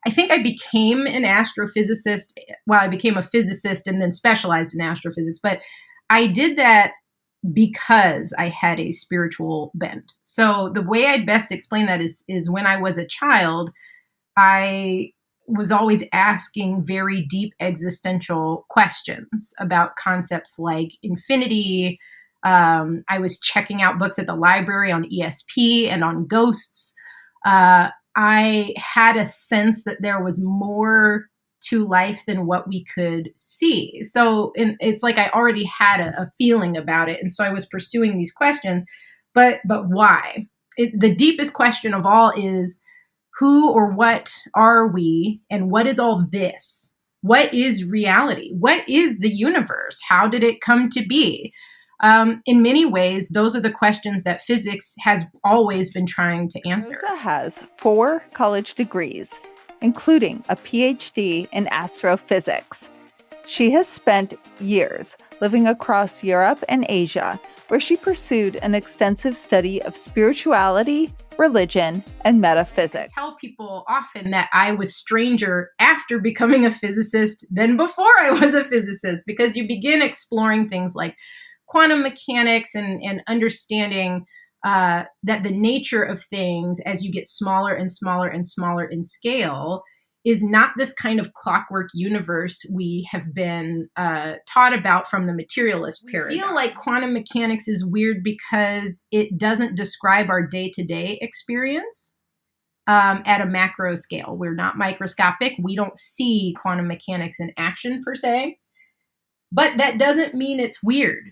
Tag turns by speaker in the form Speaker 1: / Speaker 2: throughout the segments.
Speaker 1: I think I became an astrophysicist. Well, I became a physicist and then specialized in astrophysics, but I did that because I had a spiritual bent. So the way I'd best explain that is when I was a child, I was always asking very deep existential questions about concepts like infinity. I was checking out books at the library on ESP and on ghosts. I had a sense that there was more to life than what we could see. So it's like I already had a feeling about it. And so I was pursuing these questions, but why? The deepest question of all is, who or what are we, and what is all this? What is reality? What is the universe? How did it come to be? In many ways, those are the questions that physics has always been trying to answer.
Speaker 2: Rosa has 4 college degrees, including a PhD in astrophysics. She has spent years living across Europe and Asia, where she pursued an extensive study of spirituality, religion, and metaphysics.
Speaker 1: I tell people often that I was stranger after becoming a physicist than before I was a physicist, because you begin exploring things like quantum mechanics and understanding that the nature of things as you get smaller and smaller and smaller in scale is not this kind of clockwork universe we have been taught about from the materialist paradigm. I feel like quantum mechanics is weird because it doesn't describe our day-to-day experience at a macro scale. We're not microscopic. We don't see quantum mechanics in action per se, but that doesn't mean it's weird.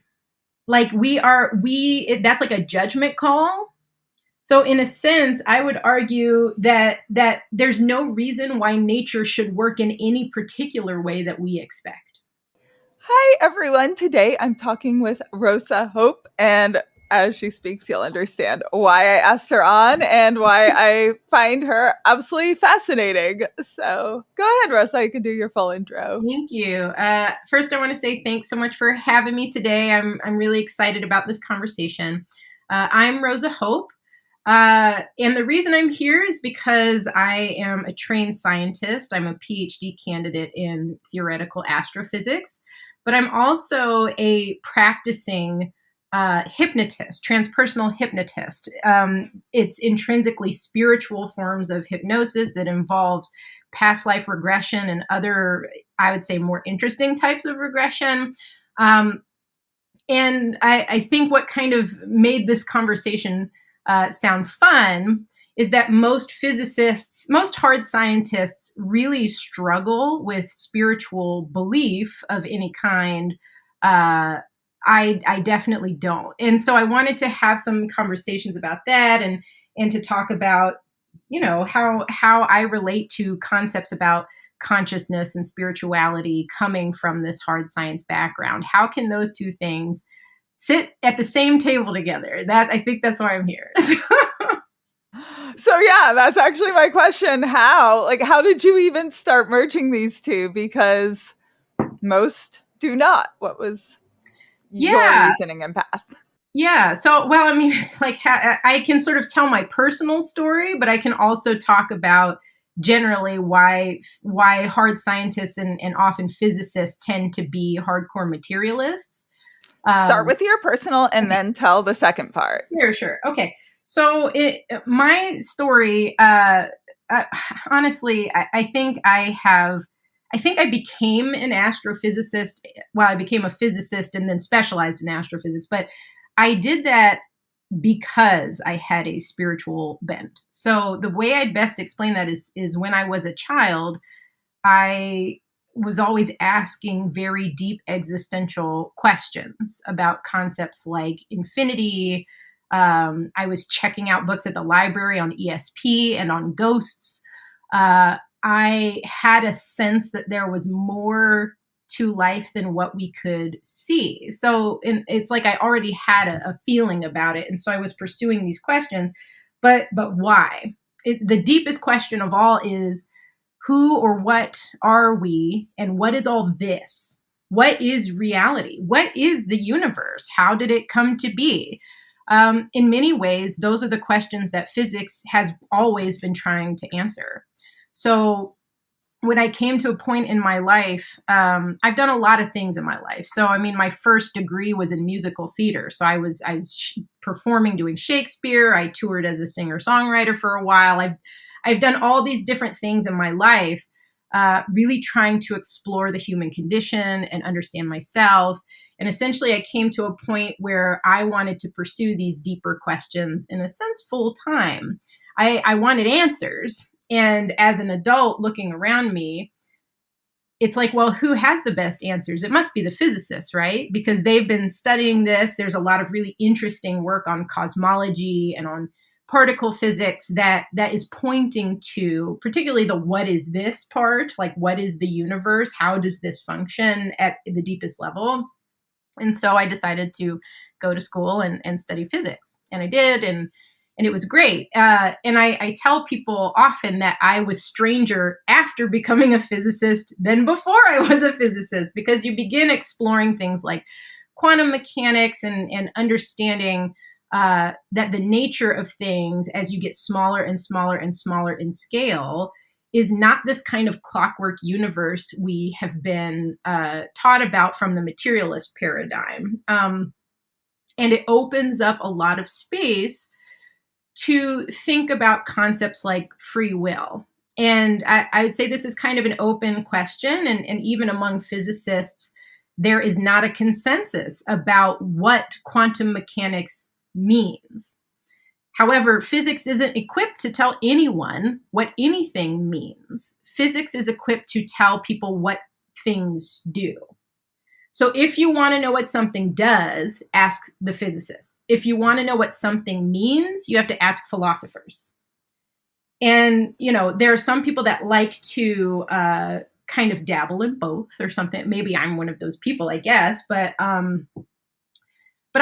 Speaker 1: Like that's like a judgment call. So in a sense, I would argue that there's no reason why nature should work in any particular way that we expect.
Speaker 2: Hi, everyone. Today I'm talking with Rosa Hope, and as she speaks, you'll understand why I asked her on and why I find her absolutely fascinating. So go ahead, Rosa. You can do your full intro.
Speaker 1: Thank you. First, I want to say thanks so much for having me today. I'm really excited about this conversation. I'm Rosa Hope. And the reason I'm here is because I am a trained scientist. I'm a PhD candidate in theoretical astrophysics, but I'm also a practicing hypnotist, transpersonal hypnotist. It's intrinsically spiritual forms of hypnosis that involves past life regression and other, I would say, more interesting types of regression. And I think what kind of made this conversation sound fun is that most physicists, most hard scientists really struggle with spiritual belief of any kind. I definitely don't. And so I wanted to have some conversations about that and to talk about, how I relate to concepts about consciousness and spirituality coming from this hard science background. How can those two things sit at the same table together? I think that's why I'm here.
Speaker 2: So yeah, that's actually my question. How did you even start merging these two? Because most do not. What was your reasoning and path?
Speaker 1: Yeah. So, well, I mean, it's like I can sort of tell my personal story, but I can also talk about generally why hard scientists and often physicists tend to be hardcore materialists.
Speaker 2: Start with your personal and then tell the second part.
Speaker 1: Sure. Okay. So my story, honestly, I think I became an astrophysicist. Well, I became a physicist and then specialized in astrophysics, but I did that because I had a spiritual bent. So the way I'd best explain that is when I was a child, I was always asking very deep existential questions about concepts like infinity. I was checking out books at the library on ESP and on ghosts. I had a sense that there was more to life than what we could see. So it's like I already had a feeling about it. And so I was pursuing these questions, but why? The deepest question of all is, who or what are we, and what is all this? What is reality? What is the universe? How did it come to be? In many ways, those are the questions that physics has always been trying to answer. So when I came to a point in my life, I've done a lot of things in my life. So, I mean, my first degree was in musical theater. So I was performing, doing Shakespeare. I toured as a singer-songwriter for a while. I've done all these different things in my life, really trying to explore the human condition and understand myself. And essentially, I came to a point where I wanted to pursue these deeper questions, in a sense, full time. I wanted answers. And as an adult looking around me, it's like, well, who has the best answers? It must be the physicists, right? Because they've been studying this. There's a lot of really interesting work on cosmology and on particle physics that is pointing to particularly the what is this part, like what is the universe? How does this function at the deepest level? And so I decided to go to school and study physics. And I did, and it was great. And I tell people often that I was stranger after becoming a physicist than before I was a physicist, because you begin exploring things like quantum mechanics and understanding that the nature of things, as you get smaller and smaller and smaller in scale, is not this kind of clockwork universe we have been taught about from the materialist paradigm. And it opens up a lot of space to think about concepts like free will. And I would say this is kind of an open question. And even among physicists, there is not a consensus about what quantum mechanics means. However, physics isn't equipped to tell anyone what anything means. Physics is equipped to tell people what things do. So if you want to know what something does, ask the physicists. If you want to know what something means, you have to ask philosophers. And, there are some people that like to kind of dabble in both or something. Maybe I'm one of those people, I guess. But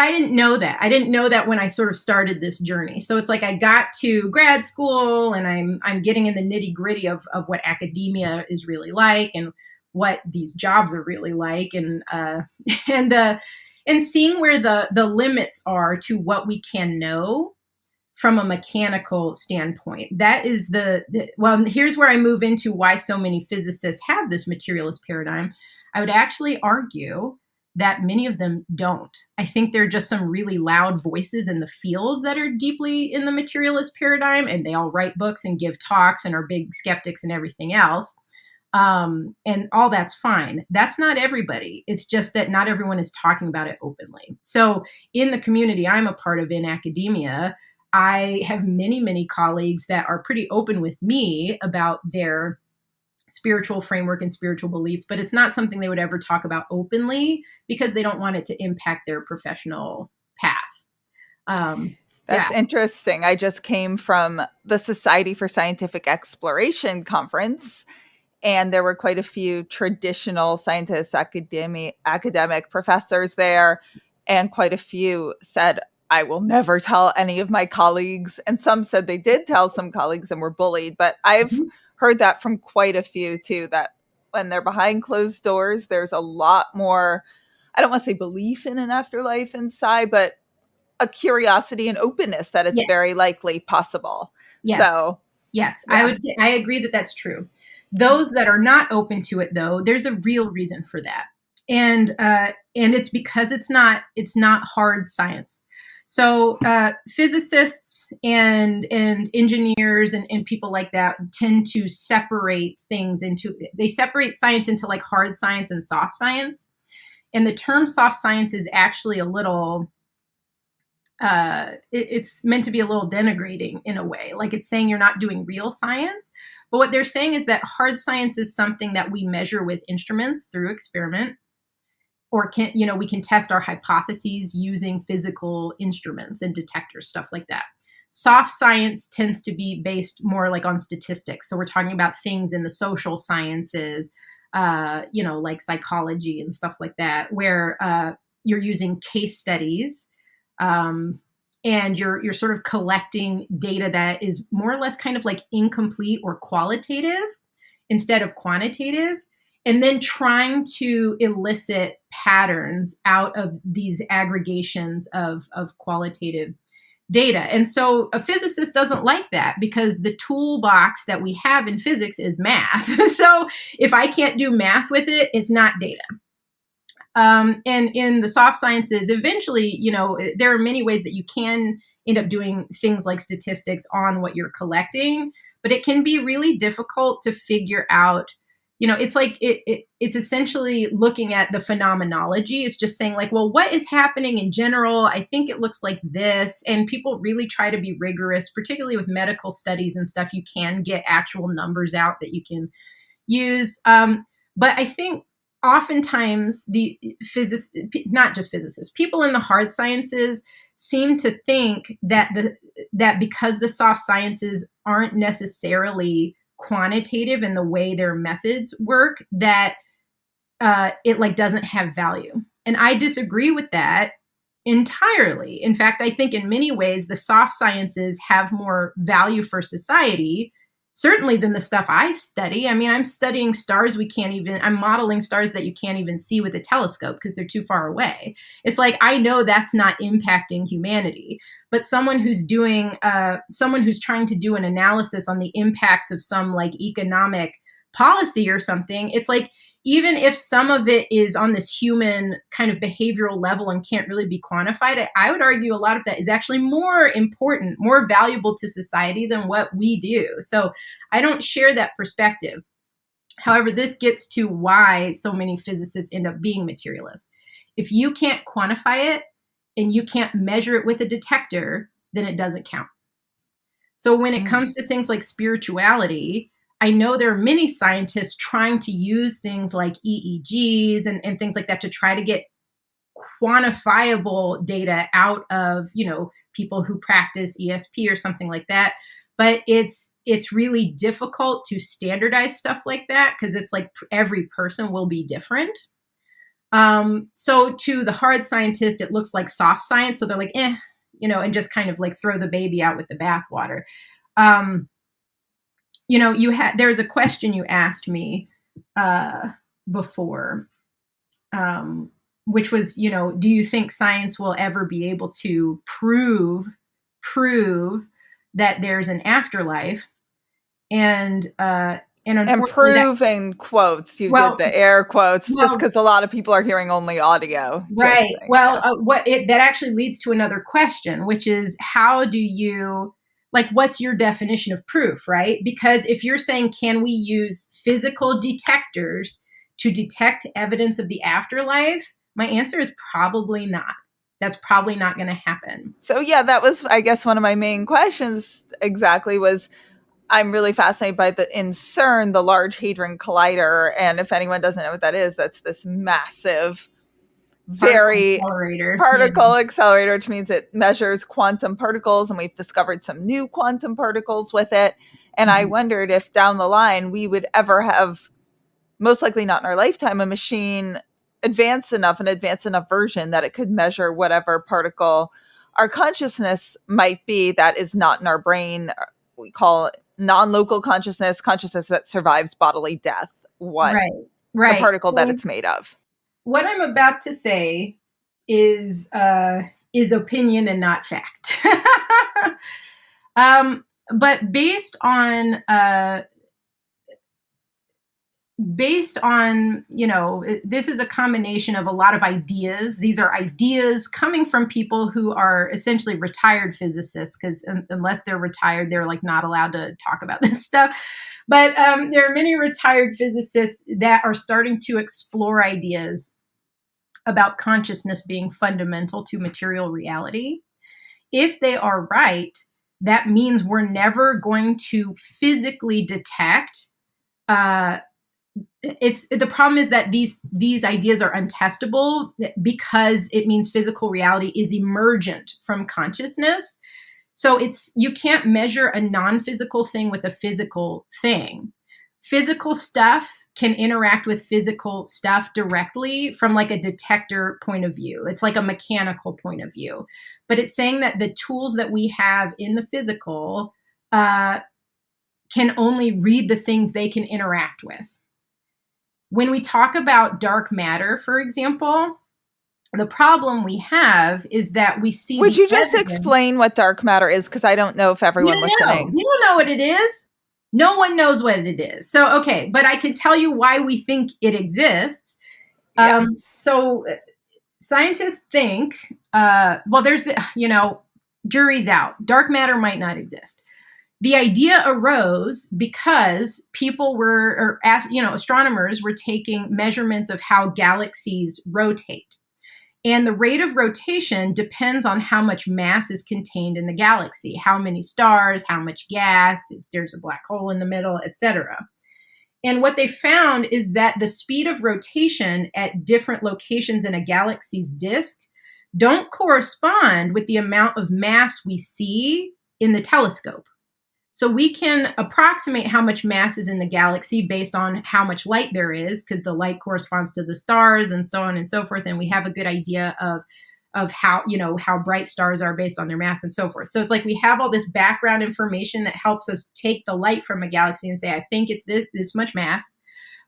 Speaker 1: I didn't know that. I didn't know that when I sort of started this journey. So it's like I got to grad school and I'm getting in the nitty gritty of what academia is really like and what these jobs are really like, and seeing where the limits are to what we can know from a mechanical standpoint. That is well, here's where I move into why so many physicists have this materialist paradigm. I would actually argue that many of them don't. I think there are just some really loud voices in the field that are deeply in the materialist paradigm, and they all write books and give talks and are big skeptics and everything else. And all that's fine. That's not everybody. It's just that not everyone is talking about it openly. So in the community I'm a part of in academia, I have many, many colleagues that are pretty open with me about their spiritual framework and spiritual beliefs, but it's not something they would ever talk about openly because they don't want it to impact their professional path.
Speaker 2: That's interesting. I just came from the Society for Scientific Exploration conference, and there were quite a few traditional scientists, academic professors there, and quite a few said, I will never tell any of my colleagues. And some said they did tell some colleagues and were bullied. But I've heard that from quite a few, too, that when they're behind closed doors, there's a lot more, I don't want to say belief in an afterlife inside, but a curiosity and openness that it's very likely possible.
Speaker 1: Yes.
Speaker 2: So,
Speaker 1: yes, yeah. I agree that that's true. Those that are not open to it, though, there's a real reason for that. And it's because it's not hard science. So physicists and engineers and people like that tend to separate they separate science into like hard science and soft science. And the term soft science is actually a little, it's meant to be a little denigrating in a way. Like it's saying you're not doing real science. But what they're saying is that hard science is something that we measure with instruments through experiment, or we can test our hypotheses using physical instruments and detectors, stuff like that. Soft science tends to be based more like on statistics. So we're talking about things in the social sciences, like psychology and stuff like that, where you're using case studies, and you're sort of collecting data that is more or less kind of like incomplete or qualitative instead of quantitative, and then trying to elicit patterns out of these aggregations of qualitative data. And so a physicist doesn't like that because the toolbox that we have in physics is math. So if I can't do math with it, it's not data. And in the soft sciences, eventually, there are many ways that you can end up doing things like statistics on what you're collecting, but it can be really difficult to figure out. It's like it's essentially looking at the phenomenology. It's just saying like, well, what is happening in general? I think it looks like this. And people really try to be rigorous, particularly with medical studies and stuff. You can get actual numbers out that you can use. But I think oftentimes the not just physicists, people in the hard sciences seem to think that that because the soft sciences aren't necessarily quantitative in the way their methods work, that it like doesn't have value. And I disagree with that entirely. In fact, I think in many ways the soft sciences have more value for society, certainly than the stuff I study. I mean, I'm studying stars I'm modeling stars that you can't even see with a telescope because they're too far away. It's like, I know that's not impacting humanity, but someone who's trying to do an analysis on the impacts of some like economic policy or something, it's like, even if some of it is on this human kind of behavioral level and can't really be quantified, I would argue a lot of that is actually more important, more valuable to society than what we do. So I don't share that perspective. However, this gets to why so many physicists end up being materialists. If you can't quantify it and you can't measure it with a detector, then it doesn't count. So when it comes to things like spirituality, I know there are many scientists trying to use things like EEGs and things like that to try to get quantifiable data out of, people who practice ESP or something like that. But it's really difficult to standardize stuff like that because it's like every person will be different. So to the hard scientist, it looks like soft science. So they're like, and just kind of like throw the baby out with the bathwater. There was a question you asked me before, which was, do you think science will ever be able to prove that there's an afterlife? And
Speaker 2: prove in quotes. You did the air quotes just because a lot of people are hearing only audio.
Speaker 1: Right. That actually leads to another question, which is how do you, like, what's your definition of proof, right? Because if you're saying, can we use physical detectors to detect evidence of the afterlife? My answer is probably not. That's probably not going to happen.
Speaker 2: So yeah, that was, I guess, one of my main questions exactly was, I'm really fascinated by in CERN, the Large Hadron Collider. And if anyone doesn't know what that is, that's this massive, particle accelerator, which means it measures quantum particles. And we've discovered some new quantum particles with it. And I wondered if down the line we would ever have, most likely not in our lifetime, a machine an advanced enough version that it could measure whatever particle our consciousness might be that is not in our brain. We call it non-local consciousness that survives bodily death. Right. The particle that it's made of.
Speaker 1: What I'm about to say is opinion and not fact. But based on this is a combination of a lot of ideas. These are ideas coming from people who are essentially retired physicists, because unless they're retired, they're like not allowed to talk about this stuff. But there are many retired physicists that are starting to explore ideas about consciousness being fundamental to material reality. If they are right, that means we're never going to physically detect the problem is that these ideas are untestable because it means physical reality is emergent from consciousness. So you can't measure a non-physical thing with a physical thing. Physical stuff can interact with physical stuff directly from like a detector point of view. It's like a mechanical point of view. But it's saying that the tools that we have in the physical can only read the things they can interact with. When we talk about dark matter, for example, The problem we have is that we see
Speaker 2: Would
Speaker 1: the
Speaker 2: you just
Speaker 1: evidence.
Speaker 2: explain what dark matter is? Because I don't know if everyone listening.
Speaker 1: You don't know what it is. No one knows what it is. So, okay, but I can tell you why we think it exists.
Speaker 2: Yeah.
Speaker 1: So scientists think, well, there's the, jury's out. Dark matter might not exist. The idea arose because people were, astronomers were taking measurements of how galaxies rotate. And the rate of rotation depends on how much mass is contained in the galaxy, how many stars, how much gas, if there's a black hole in the middle, etc. And what they found is that the speed of rotation at different locations in a galaxy's disk don't correspond with the amount of mass we see in the telescope. So we can approximate how much mass is in the galaxy based on how much light there is, because the light corresponds to the stars and so on and so forth. And we have a good idea of how bright stars are based on their mass and so forth. So it's like we have all this background information that helps us take the light from a galaxy and say, I think it's this much mass,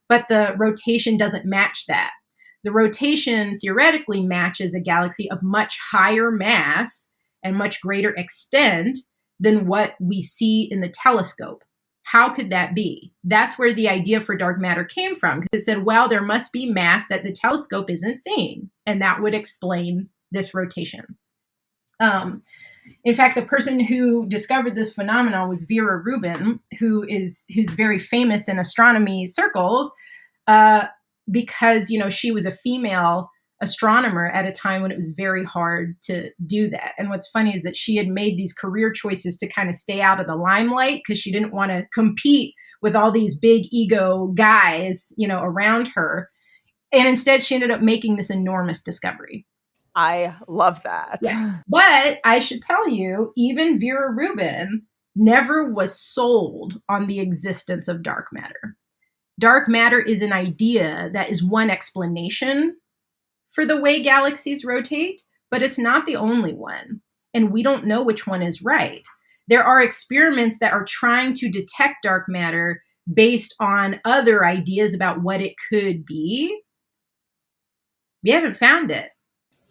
Speaker 1: but the rotation doesn't match that. The rotation theoretically matches a galaxy of much higher mass and much greater extent than what we see in the telescope. How could that be? That's where the idea for dark matter came from, because it said, well, there must be mass that the telescope isn't seeing, and that would explain this rotation. In fact, the person who discovered this phenomenon was Vera Rubin, who's very famous in astronomy circles because she was a female astronomer at a time when it was very hard to do that. And what's funny is that she had made these career choices to kind of stay out of the limelight because she didn't want to compete with all these big ego guys, around her. And instead, she ended up making this enormous discovery.
Speaker 2: I love that.
Speaker 1: Yeah. But I should tell you, even Vera Rubin never was sold on the existence of dark matter. Dark matter is an idea that is one explanation for the way galaxies rotate, but it's not the only one. And we don't know which one is right. There are experiments that are trying to detect dark matter based on other ideas about what it could be. We haven't found it.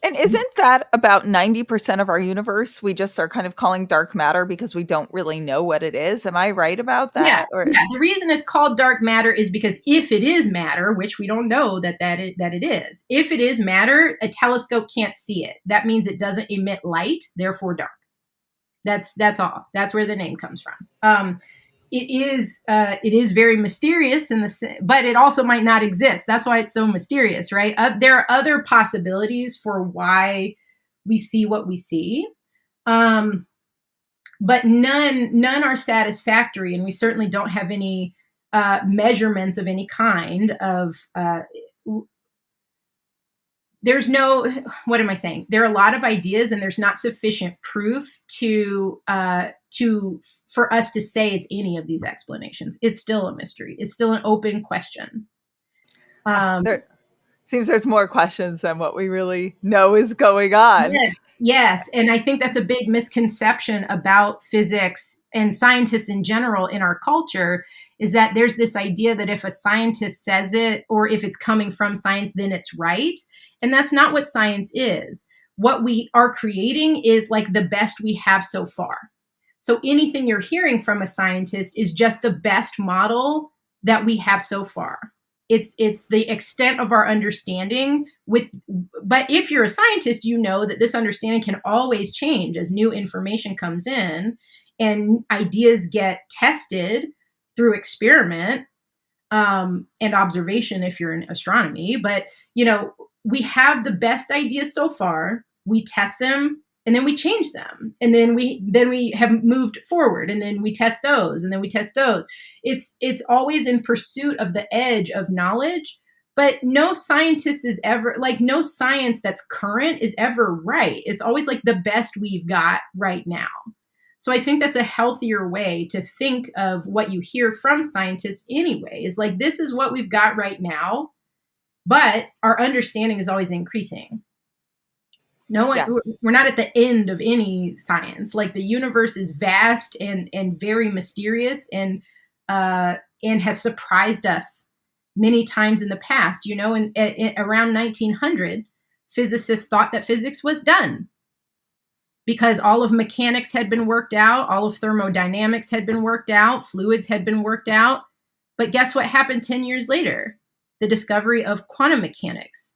Speaker 2: And isn't that about 90% of our universe? We just are kind of calling dark matter because we don't really know what it is. Am I right about that?
Speaker 1: Yeah. The reason it's called dark matter is because if it is matter, which we don't know that it is, if it is matter, a telescope can't see it. That means it doesn't emit light, therefore dark. That's all. That's where the name comes from. It is very mysterious but it also might not exist. That's why it's so mysterious, right? There are other possibilities for why we see what we see, but none are satisfactory, and we certainly don't have any measurements of any kind of. There's no. What am I saying? There are a lot of ideas, and there's not sufficient proof for us to say it's any of these explanations. It's still a mystery. It's still an open question.
Speaker 2: There seems there's more questions than what we really know is going on.
Speaker 1: Yes. And I think that's a big misconception about physics and scientists in general in our culture, is that there's this idea that if a scientist says it, or if it's coming from science, then it's right. And that's not what science is. What we are creating is like the best we have so far. So anything you're hearing from a scientist is just the best model that we have so far. It's the extent of our understanding but if you're a scientist, you know that this understanding can always change as new information comes in and ideas get tested through experiment and observation if you're in astronomy. But, we have the best ideas so far, we test them, and then we change them. And then we have moved forward, and then we test those, and then we test those. It's always in pursuit of the edge of knowledge, but no scientist is ever, no science that's current is ever right. It's always the best we've got right now. So I think that's a healthier way to think of what you hear from scientists anyway, is this is what we've got right now, but our understanding is always increasing. We're not at the end of any science. The universe is vast and very mysterious and has surprised us many times in the past. Around 1900, physicists thought that physics was done because all of mechanics had been worked out, all of thermodynamics had been worked out, fluids had been worked out. But guess what happened 10 years later? The discovery of quantum mechanics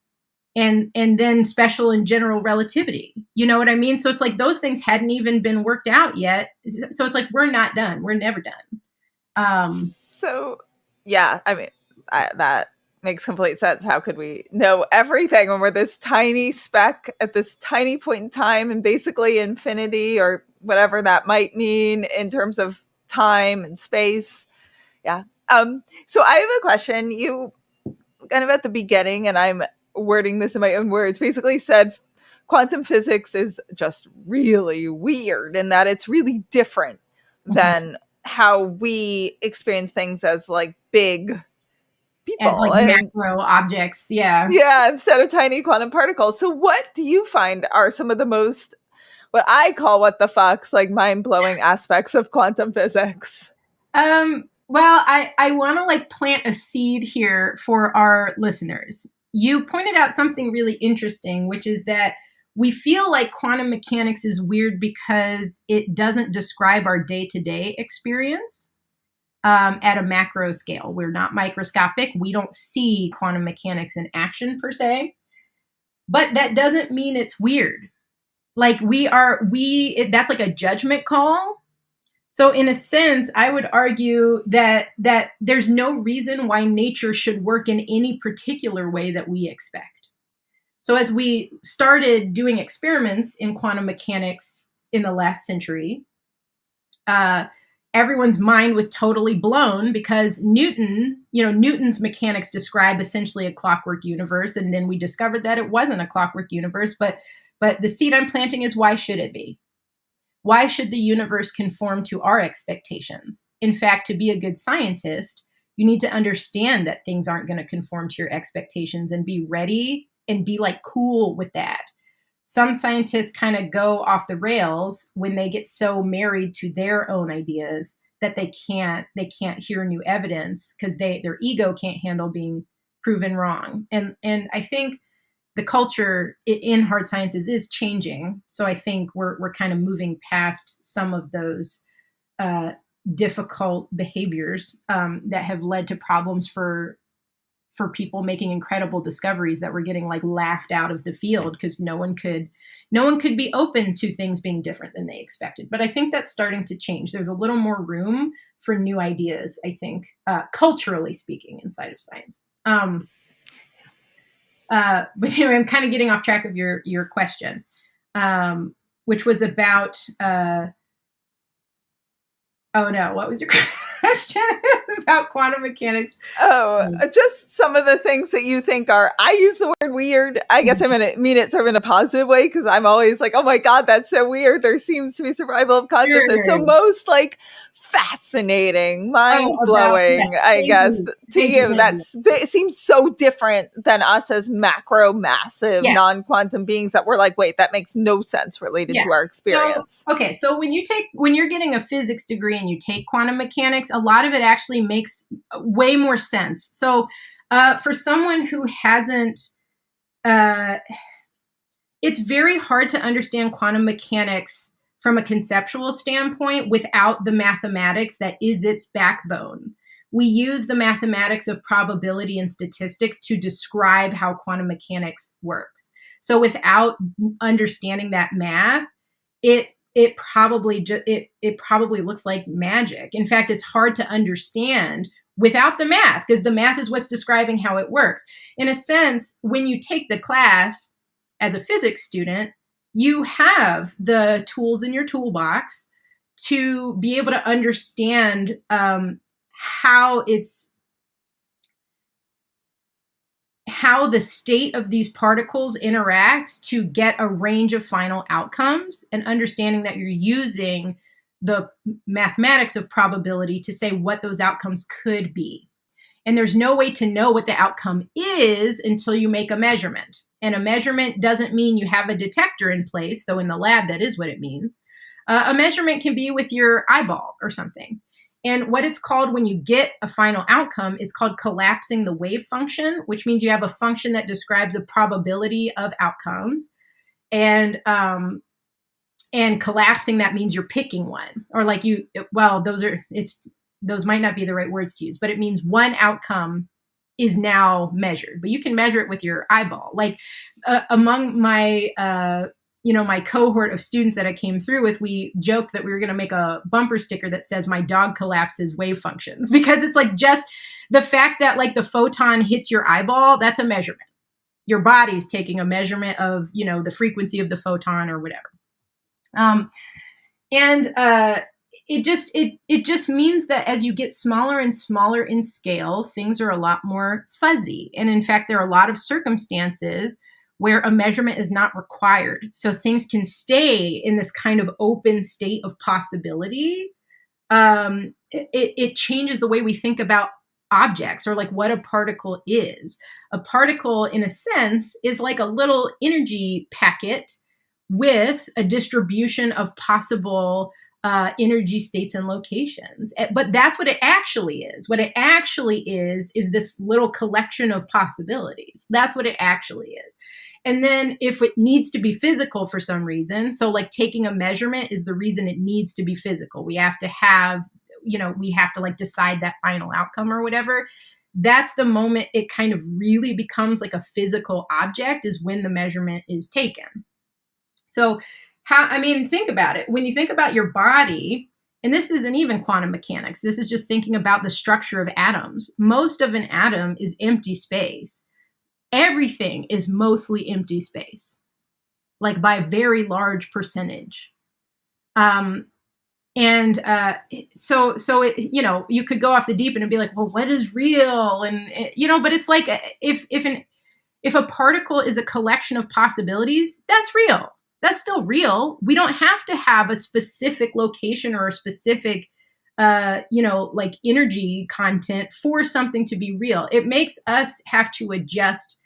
Speaker 1: and then special and general relativity. You know what I mean? So it's like those things hadn't even been worked out yet. So it's like, we're not done. We're never done.
Speaker 2: So, yeah, I mean, that makes complete sense. How could we know everything when we're this tiny speck at this tiny point in time and basically infinity or whatever that might mean in terms of time and space? Yeah. So I have a question. You kind of at the beginning, and I'm wording this in my own words, basically said quantum physics is just really weird and that it's really different than how we experience things as like big people.
Speaker 1: As like macro objects. Yeah.
Speaker 2: Yeah, instead of tiny quantum particles. So what do you find are some of the most, what I call what the fucks, like mind-blowing aspects of quantum physics?
Speaker 1: Well, I want to like plant a seed here for our listeners. You pointed out something really interesting, which is that we feel like quantum mechanics is weird because it doesn't describe our day-to-day experience at a macro scale. We're not microscopic. We don't see quantum mechanics in action per se, but that doesn't mean it's weird. Like that's like a judgment call. So in a sense, I would argue that there's no reason why nature should work in any particular way that we expect. So as we started doing experiments in quantum mechanics in the last century, everyone's mind was totally blown because Newton's mechanics describe essentially a clockwork universe. And then we discovered that it wasn't a clockwork universe, but the seed I'm planting is, why should it be? Why should the universe conform to our expectations? In fact, to be a good scientist, you need to understand that things aren't going to conform to your expectations and be ready and be like cool with that. Some scientists kind of go off the rails when they get so married to their own ideas that they can't hear new evidence because their ego can't handle being proven wrong. And I think the culture in hard sciences is changing. So I think we're kind of moving past some of those difficult behaviors that have led to problems for people making incredible discoveries that were getting like laughed out of the field because no one could be open to things being different than they expected. But I think that's starting to change. There's a little more room for new ideas, I think, culturally speaking, inside of science. But anyway, I'm kind of getting off track of your question, which was about, what was your question about quantum mechanics?
Speaker 2: Just some of the things that you think I use the word weird. I guess I'm going to mean it sort of in a positive way because I'm always like, oh my God, that's so weird. There seems to be survival of consciousness. Sure. So most like fascinating, mind-blowing, I guess, to you. It seems so different than us as macro, massive, non-quantum beings that we're like, wait, that makes no sense related to our experience.
Speaker 1: So when you're getting a physics degree and you take quantum mechanics, a lot of it actually makes way more sense. So for someone who hasn't, it's very hard to understand quantum mechanics from a conceptual standpoint without the mathematics that is its backbone. We use the mathematics of probability and statistics to describe how quantum mechanics works. So without understanding that math, it probably looks like magic. In fact, it's hard to understand without the math because the math is what's describing how it works. In a sense, when you take the class as a physics student, you have the tools in your toolbox to be able to understand how the state of these particles interacts to get a range of final outcomes, and understanding that you're using the mathematics of probability to say what those outcomes could be. And there's no way to know what the outcome is until you make a measurement. And a measurement doesn't mean you have a detector in place, though in the lab that is what it means. A measurement can be with your eyeball or something. And what it's called when you get a final outcome, it's called collapsing the wave function, which means you have a function that describes a probability of outcomes. And collapsing, that means you're picking one, or like those might not be the right words to use, but it means one outcome is now measured, but you can measure it with your eyeball. Like among my, my cohort of students that I came through with, we joked that we were going to make a bumper sticker that says my dog collapses wave functions, because it's like just the fact that like the photon hits your eyeball, that's a measurement. Your body's taking a measurement of, the frequency of the photon or whatever. It just means that as you get smaller and smaller in scale, things are a lot more fuzzy. And in fact, there are a lot of circumstances where a measurement is not required. So things can stay in this kind of open state of possibility. It changes the way we think about objects, or like what a particle is. A particle, in a sense, is like a little energy packet with a distribution of possible energy states and locations. But that's what it actually is. What it actually is this little collection of possibilities. That's what it actually is. And then if it needs to be physical for some reason, so like taking a measurement is the reason it needs to be physical. We have to have, we have to like decide that final outcome or whatever. That's the moment it kind of really becomes like a physical object, is when the measurement is taken. So think about it. When you think about your body, and this isn't even quantum mechanics, this is just thinking about the structure of atoms. Most of an atom is empty space. Everything is mostly empty space, like by a very large percentage. So you could go off the deep end and be like, well, what is real? And, but it's like, if a particle is a collection of possibilities, that's real. That's still real. We don't have to have a specific location or a specific, like energy content for something to be real. It makes us have to adjust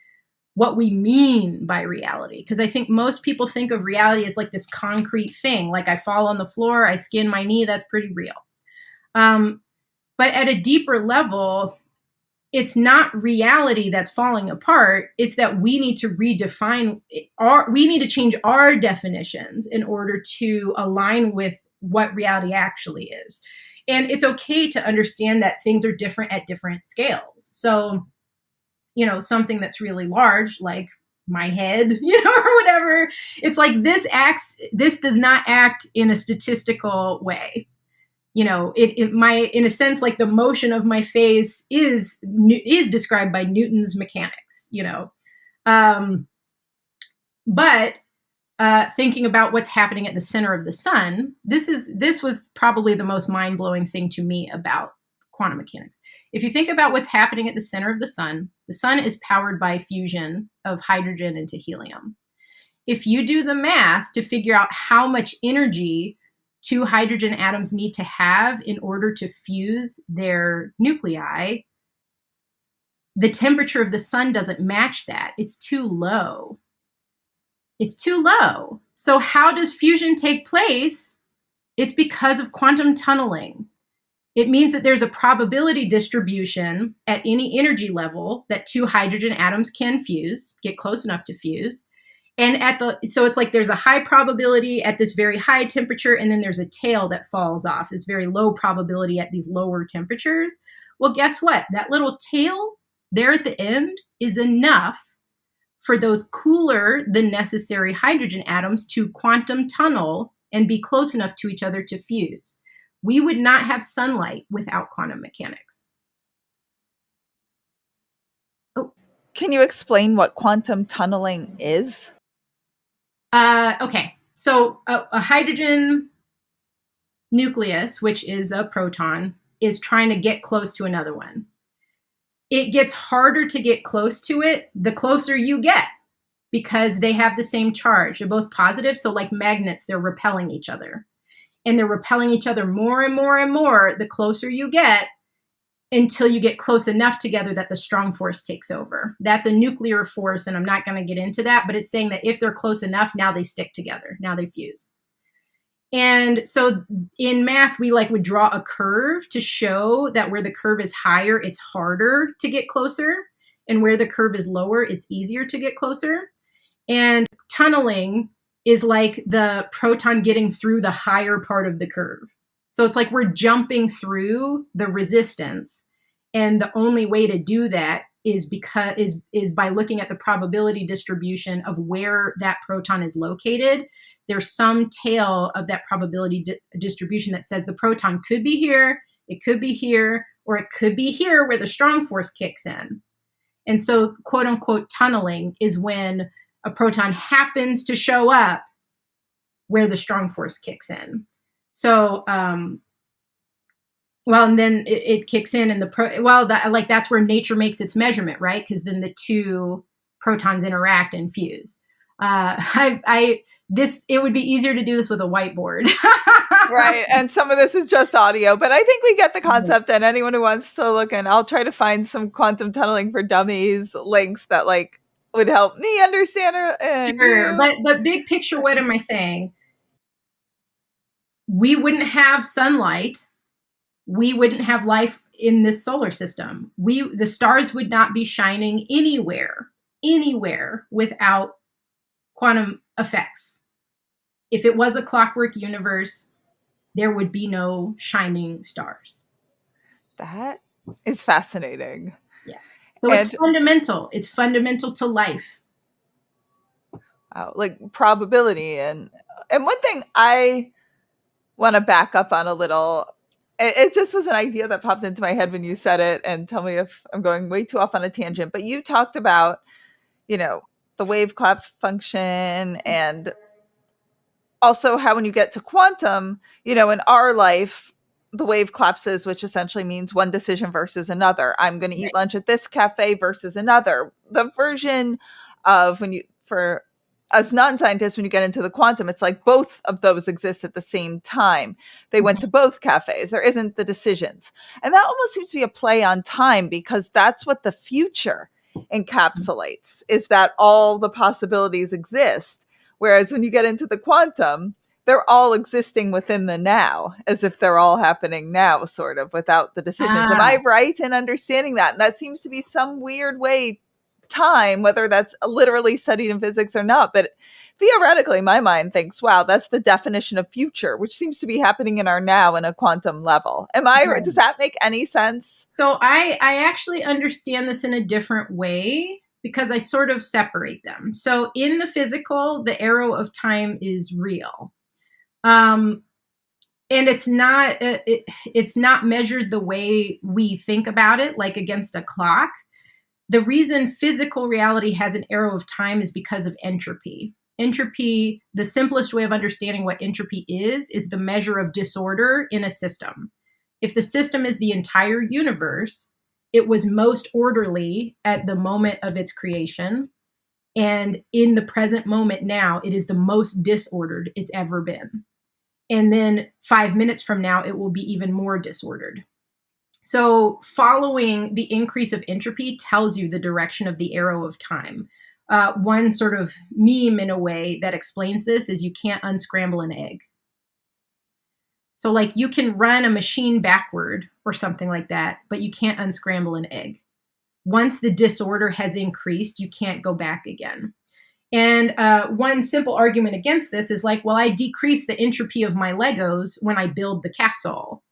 Speaker 1: what we mean by reality. Because I think most people think of reality as like this concrete thing. Like I fall on the floor, I skin my knee, that's pretty real. But at a deeper level, it's not reality that's falling apart. It's that we need to redefine we need to change our definitions in order to align with what reality actually is. And it's okay to understand that things are different at different scales. So, something that's really large, like my head, or whatever, it's like this does not act in a statistical way. In a sense, like the motion of my face is described by Newton's mechanics, but thinking about what's happening at the center of the sun, this was probably the most mind-blowing thing to me about quantum mechanics. If you think about what's happening at the center of the sun is powered by fusion of hydrogen into helium. If you do the math to figure out how much energy two hydrogen atoms need to have in order to fuse their nuclei, the temperature of the sun doesn't match that. It's too low. So how does fusion take place? It's because of quantum tunneling. It means that there's a probability distribution at any energy level that two hydrogen atoms can fuse, get close enough to fuse. And so it's like there's a high probability at this very high temperature, and then there's a tail that falls off. It's very low probability at these lower temperatures. Well, guess what? That little tail there at the end is enough for those cooler than necessary hydrogen atoms to quantum tunnel and be close enough to each other to fuse. We would not have sunlight without quantum mechanics.
Speaker 2: Oh, can you explain what quantum tunneling is?
Speaker 1: Okay, so a hydrogen nucleus, which is a proton, is trying to get close to another one. It gets harder to get close to it the closer you get, because they have the same charge. They're both positive, so like magnets, they're repelling each other. And they're repelling each other more and more and more the closer you get, until you get close enough together that the strong force takes over. That's a nuclear force, and I'm not going to get into that, but it's saying that if they're close enough, now they stick together. Now they fuse. And so in math, we like would draw a curve to show that where the curve is higher, it's harder to get closer. And where the curve is lower, it's easier to get closer. And tunneling is like the proton getting through the higher part of the curve. So it's like we're jumping through the resistance. And the only way to do that is by looking at the probability distribution of where that proton is located. There's some tail of that probability distribution that says the proton could be here, it could be here, or it could be here where the strong force kicks in. And so, quote unquote, tunneling is when a proton happens to show up where the strong force kicks in. So, and then it kicks in, and that's where nature makes its measurement, right? Because then the two protons interact and fuse. It would be easier to do this with a whiteboard.
Speaker 2: Right. And some of this is just audio, but I think we get the concept, and anyone who wants to look in, I'll try to find some quantum tunneling for dummies links that like would help me understand it.
Speaker 1: Sure. But big picture, what am I saying? We wouldn't have sunlight. We wouldn't have life in this solar system. The stars would not be shining anywhere without quantum effects. If it was a clockwork universe, there would be no shining stars.
Speaker 2: That is fascinating.
Speaker 1: Yeah. So it's fundamental. It's fundamental to life.
Speaker 2: Like probability. And one thing I want to back up on a little, it just was an idea that popped into my head when you said it, and tell me if I'm going way too off on a tangent, but you talked about, the wave collapse function, and also how when you get to quantum, in our life, the wave collapses, which essentially means one decision versus another. I'm going to eat lunch at this cafe versus another. The version of for us non-scientists, when you get into the quantum, it's like both of those exist at the same time. They went to both cafes. There isn't the decisions. And that almost seems to be a play on time, because that's what the future encapsulates, is that all the possibilities exist. Whereas when you get into the quantum, they're all existing within the now, as if they're all happening now, sort of, without the decisions. Am I right in understanding that? And that seems to be some weird way time, whether that's literally studied in physics or not. But theoretically, my mind thinks, wow, that's the definition of future, which seems to be happening in our now in a quantum level. Am I right? Does that make any sense?
Speaker 1: So I actually understand this in a different way, because I sort of separate them. So in the physical, the arrow of time is real. And it's not measured the way we think about it, like against a clock. The reason physical reality has an arrow of time is because of entropy. Entropy, the simplest way of understanding what entropy is the measure of disorder in a system. If the system is the entire universe, it was most orderly at the moment of its creation. And in the present moment now, it is the most disordered it's ever been. And then 5 minutes from now, it will be even more disordered. So following the increase of entropy tells you the direction of the arrow of time. One sort of meme in a way that explains this is you can't unscramble an egg. So like you can run a machine backward or something like that, but you can't unscramble an egg. Once the disorder has increased, you can't go back again. And one simple argument against this is like, well, I decrease the entropy of my Legos when I build the castle,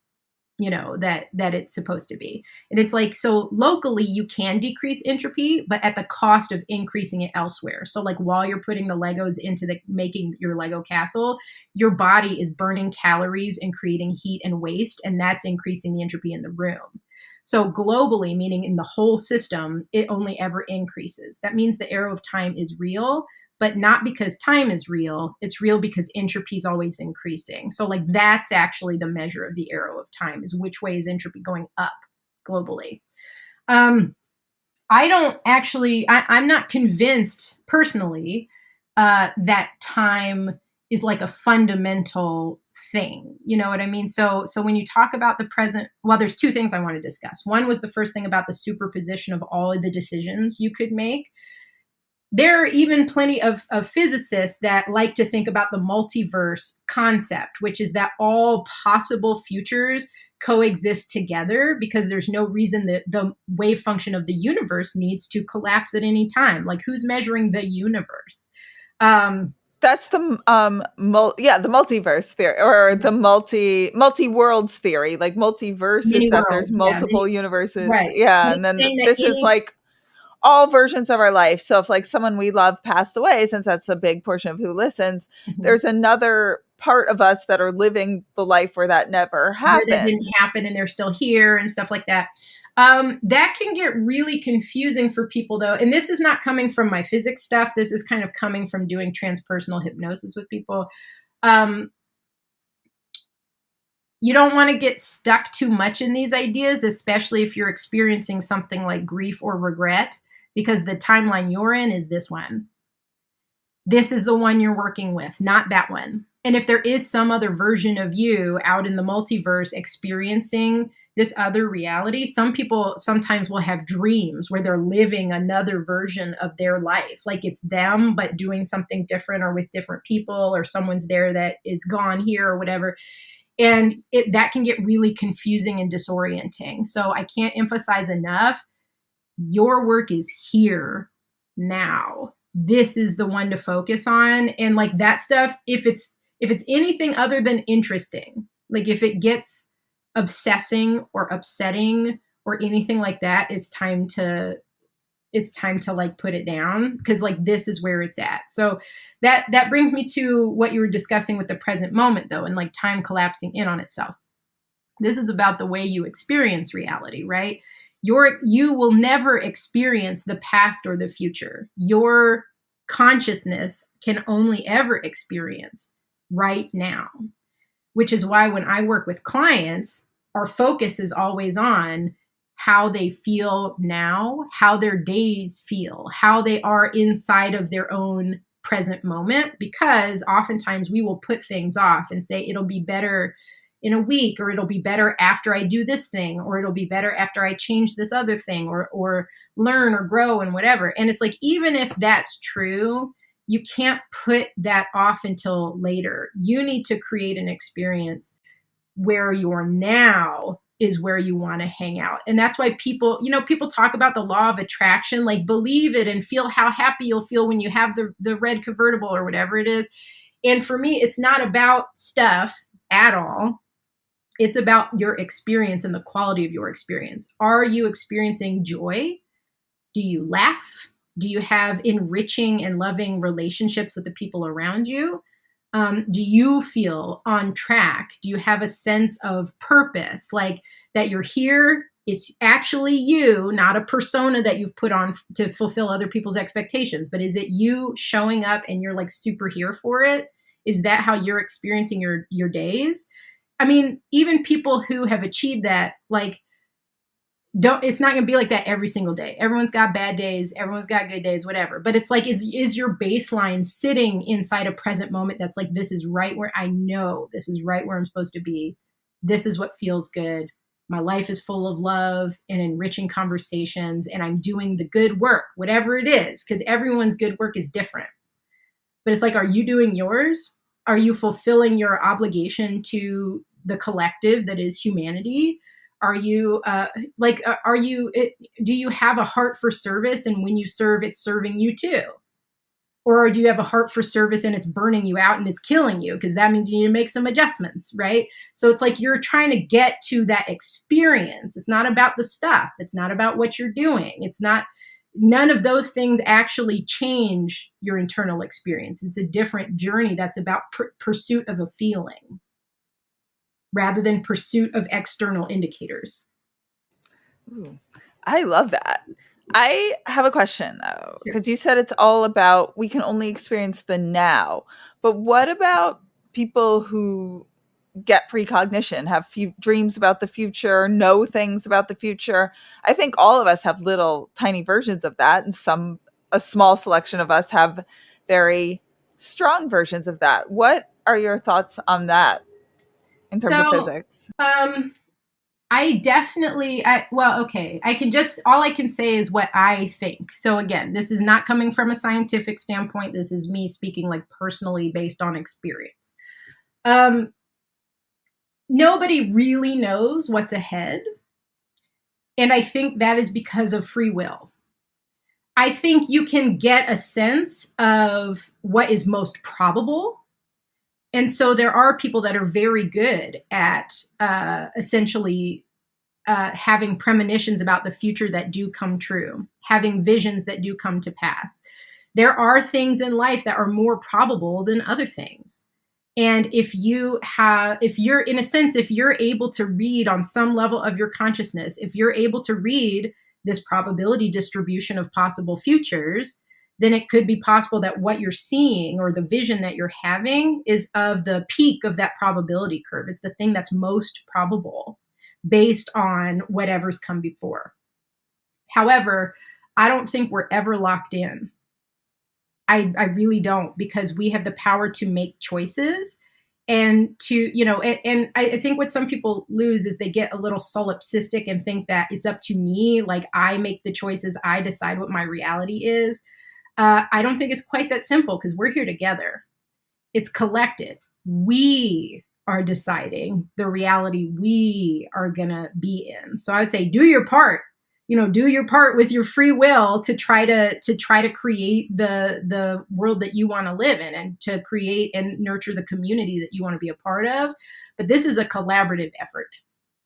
Speaker 1: that it's supposed to be. And it's like, so locally you can decrease entropy, but at the cost of increasing it elsewhere. So like while you're putting the Legos into making your Lego castle, your body is burning calories and creating heat and waste, and that's increasing the entropy in the room. So globally, meaning in the whole system, it only ever increases. That means the arrow of time is real, but not because time is real. It's real because entropy is always increasing. So like that's actually the measure of the arrow of time, is which way is entropy going up globally. I'm not convinced personally that time is like a fundamental thing. You know what I mean? So when you talk about the present, well, there's two things I want to discuss. One was the first thing about the superposition of all of the decisions you could make. there are even plenty of physicists that like to think about the multiverse concept, which is that all possible futures coexist together because there's no reason that the wave function of the universe needs to collapse at any time. Like, who's measuring the universe?
Speaker 2: That's the the multiverse theory, or the multi worlds theory. Like, multiverse is
Speaker 1: Many
Speaker 2: that there's
Speaker 1: worlds, yeah,
Speaker 2: multiple universes.
Speaker 1: right.
Speaker 2: Yeah,
Speaker 1: And
Speaker 2: and
Speaker 1: it's
Speaker 2: then
Speaker 1: saying that
Speaker 2: this is
Speaker 1: any
Speaker 2: like all versions of our life. So if like someone we love passed away, since that's a big portion of who listens,
Speaker 1: Mhm.
Speaker 2: there's another part of us that are living the life where that never
Speaker 1: where that
Speaker 2: happened.
Speaker 1: didn't happen and they're still here and stuff like that. That can get really confusing for people, though. And this is not coming from my physics stuff. This is kind of coming from doing transpersonal hypnosis with people. Um, you don't want to get stuck too much in these ideas, especially if you're experiencing something like grief or regret, because the timeline you're in is this one. This is the one you're working with, not that one. And if there is some other version of you out in the multiverse experiencing this other reality, some people sometimes will have dreams where they're living another version of their life. Like it's them, but doing something different or with different people, or someone's there that is gone here or whatever. And that can get really confusing and disorienting. So I can't emphasize enough, your work is here now. This is the one to focus on. And like that stuff, if it's anything other than interesting, like if it gets obsessing or upsetting or anything like that, it's time to like put it down, because like this is where it's at. So that brings me to what you were discussing with the present moment, though, and like time collapsing in on itself. This is about the way you experience reality, right? You will never experience the past or the future. Your consciousness can only ever experience right now, which is why when I work with clients, our focus is always on how they feel now, how their days feel, how they are inside of their own present moment, because oftentimes we will put things off and say it'll be better in a week, or it'll be better after I do this thing, or it'll be better after I change this other thing, or learn or grow and whatever. And it's like, even if that's true, you can't put that off until later. You need to create an experience where your now is where you want to hang out. And that's why people talk about the law of attraction, like believe it and feel how happy you'll feel when you have the red convertible or whatever it is. And for me, it's not about stuff at all. It's about your experience and the quality of your experience. Are you experiencing joy? Do you laugh? Do you have enriching and loving relationships with the people around you? Do you feel on track? Do you have a sense of purpose, like that you're here? It's actually you, not a persona that you've put on to fulfill other people's expectations, but is it you showing up and you're like super here for it? Is that how you're experiencing your days? I mean, even people who have achieved that, like, it's not going to be like that every single day. Everyone's got bad days, everyone's got good days, whatever. But it's like, is your baseline sitting inside a present moment that's like, this is right where I know, this is right where I'm supposed to be. This is what feels good. My life is full of love and enriching conversations, and I'm doing the good work, whatever it is, because everyone's good work is different. But it's like, are you doing yours? Are you fulfilling your obligation to the collective that is humanity? Are you do you have a heart for service, and when you serve, it's serving you too? Or do you have a heart for service and it's burning you out and it's killing you? Because that means you need to make some adjustments, right? So it's like you're trying to get to that experience. It's not about the stuff. It's not about what you're doing. It's not, none of those things actually change your internal experience. It's a different journey that's about pursuit of a feeling rather than pursuit of external indicators.
Speaker 2: Ooh, I love that. I have a question though, because you said it's all about, we can only experience the now. But what about people who get precognition, have dreams about the future, know things about the future? I think all of us have little tiny versions of that, and a small selection of us have very strong versions of that. What are your thoughts on that in terms of
Speaker 1: So
Speaker 2: physics?
Speaker 1: okay. All I can say is what I think. So again, this is not coming from a scientific standpoint. This is me speaking like personally based on experience. Nobody really knows what's ahead. And I think that is because of free will. I think you can get a sense of what is most probable. And so there are people that are very good at essentially having premonitions about the future that do come true, having visions that do come to pass. There are things in life that are more probable than other things. And if you're able to read on some level of your consciousness, if you're able to read this probability distribution of possible futures, then it could be possible that what you're seeing or the vision that you're having is of the peak of that probability curve. It's the thing that's most probable based on whatever's come before. However, I don't think we're ever locked in. I really don't, because we have the power to make choices and and I think what some people lose is they get a little solipsistic and think that it's up to me, like I make the choices, I decide what my reality is. I don't think it's quite that simple, because we're here together. It's collective. We are deciding the reality we are going to be in. So I would say do your part. Do your part with your free will to try to create the world that you want to live in, and to create and nurture the community that you want to be a part of. But this is a collaborative effort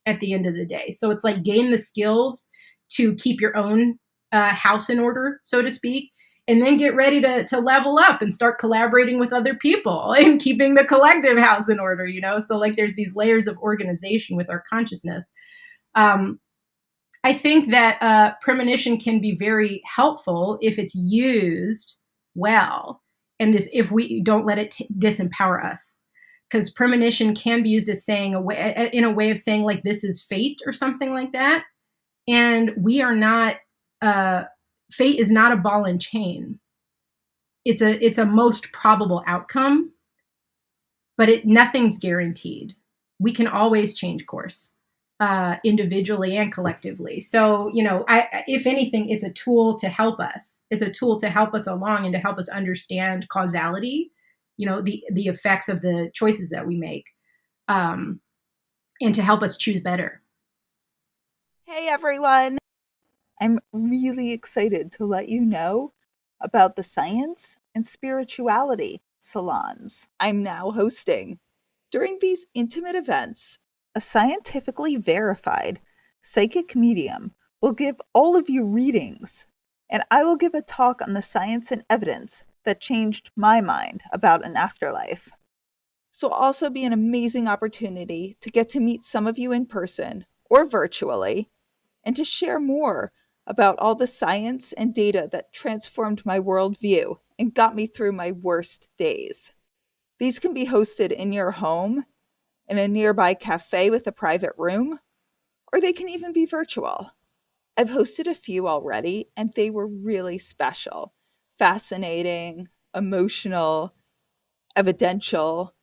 Speaker 1: at the end of the day. So it's like gain the skills to keep your own house in order, so to speak, and then get ready to level up and start collaborating with other people and keeping the collective house in order, So like there's these layers of organization with our consciousness. I think that premonition can be very helpful if it's used well, and if we don't let it disempower us. Because premonition can be used as in a way of saying like this is fate or something like that, and we are not. Fate is not a ball and chain. It's a most probable outcome, but nothing's guaranteed. We can always change course. Individually and collectively. So, if anything, it's a tool to help us. It's a tool to help us along and to help us understand causality, the effects of the choices that we make, and to help us choose better.
Speaker 2: Hey, everyone. I'm really excited to let you know about the science and spirituality salons I'm now hosting. During these intimate events, a scientifically verified psychic medium will give all of you readings, and I will give a talk on the science and evidence that changed my mind about an afterlife. This will also be an amazing opportunity to get to meet some of you in person or virtually, and to share more about all the science and data that transformed my worldview and got me through my worst days. These can be hosted in your home, in a nearby cafe with a private room, or they can even be virtual. I've hosted a few already, and they were really special, fascinating, emotional, evidential.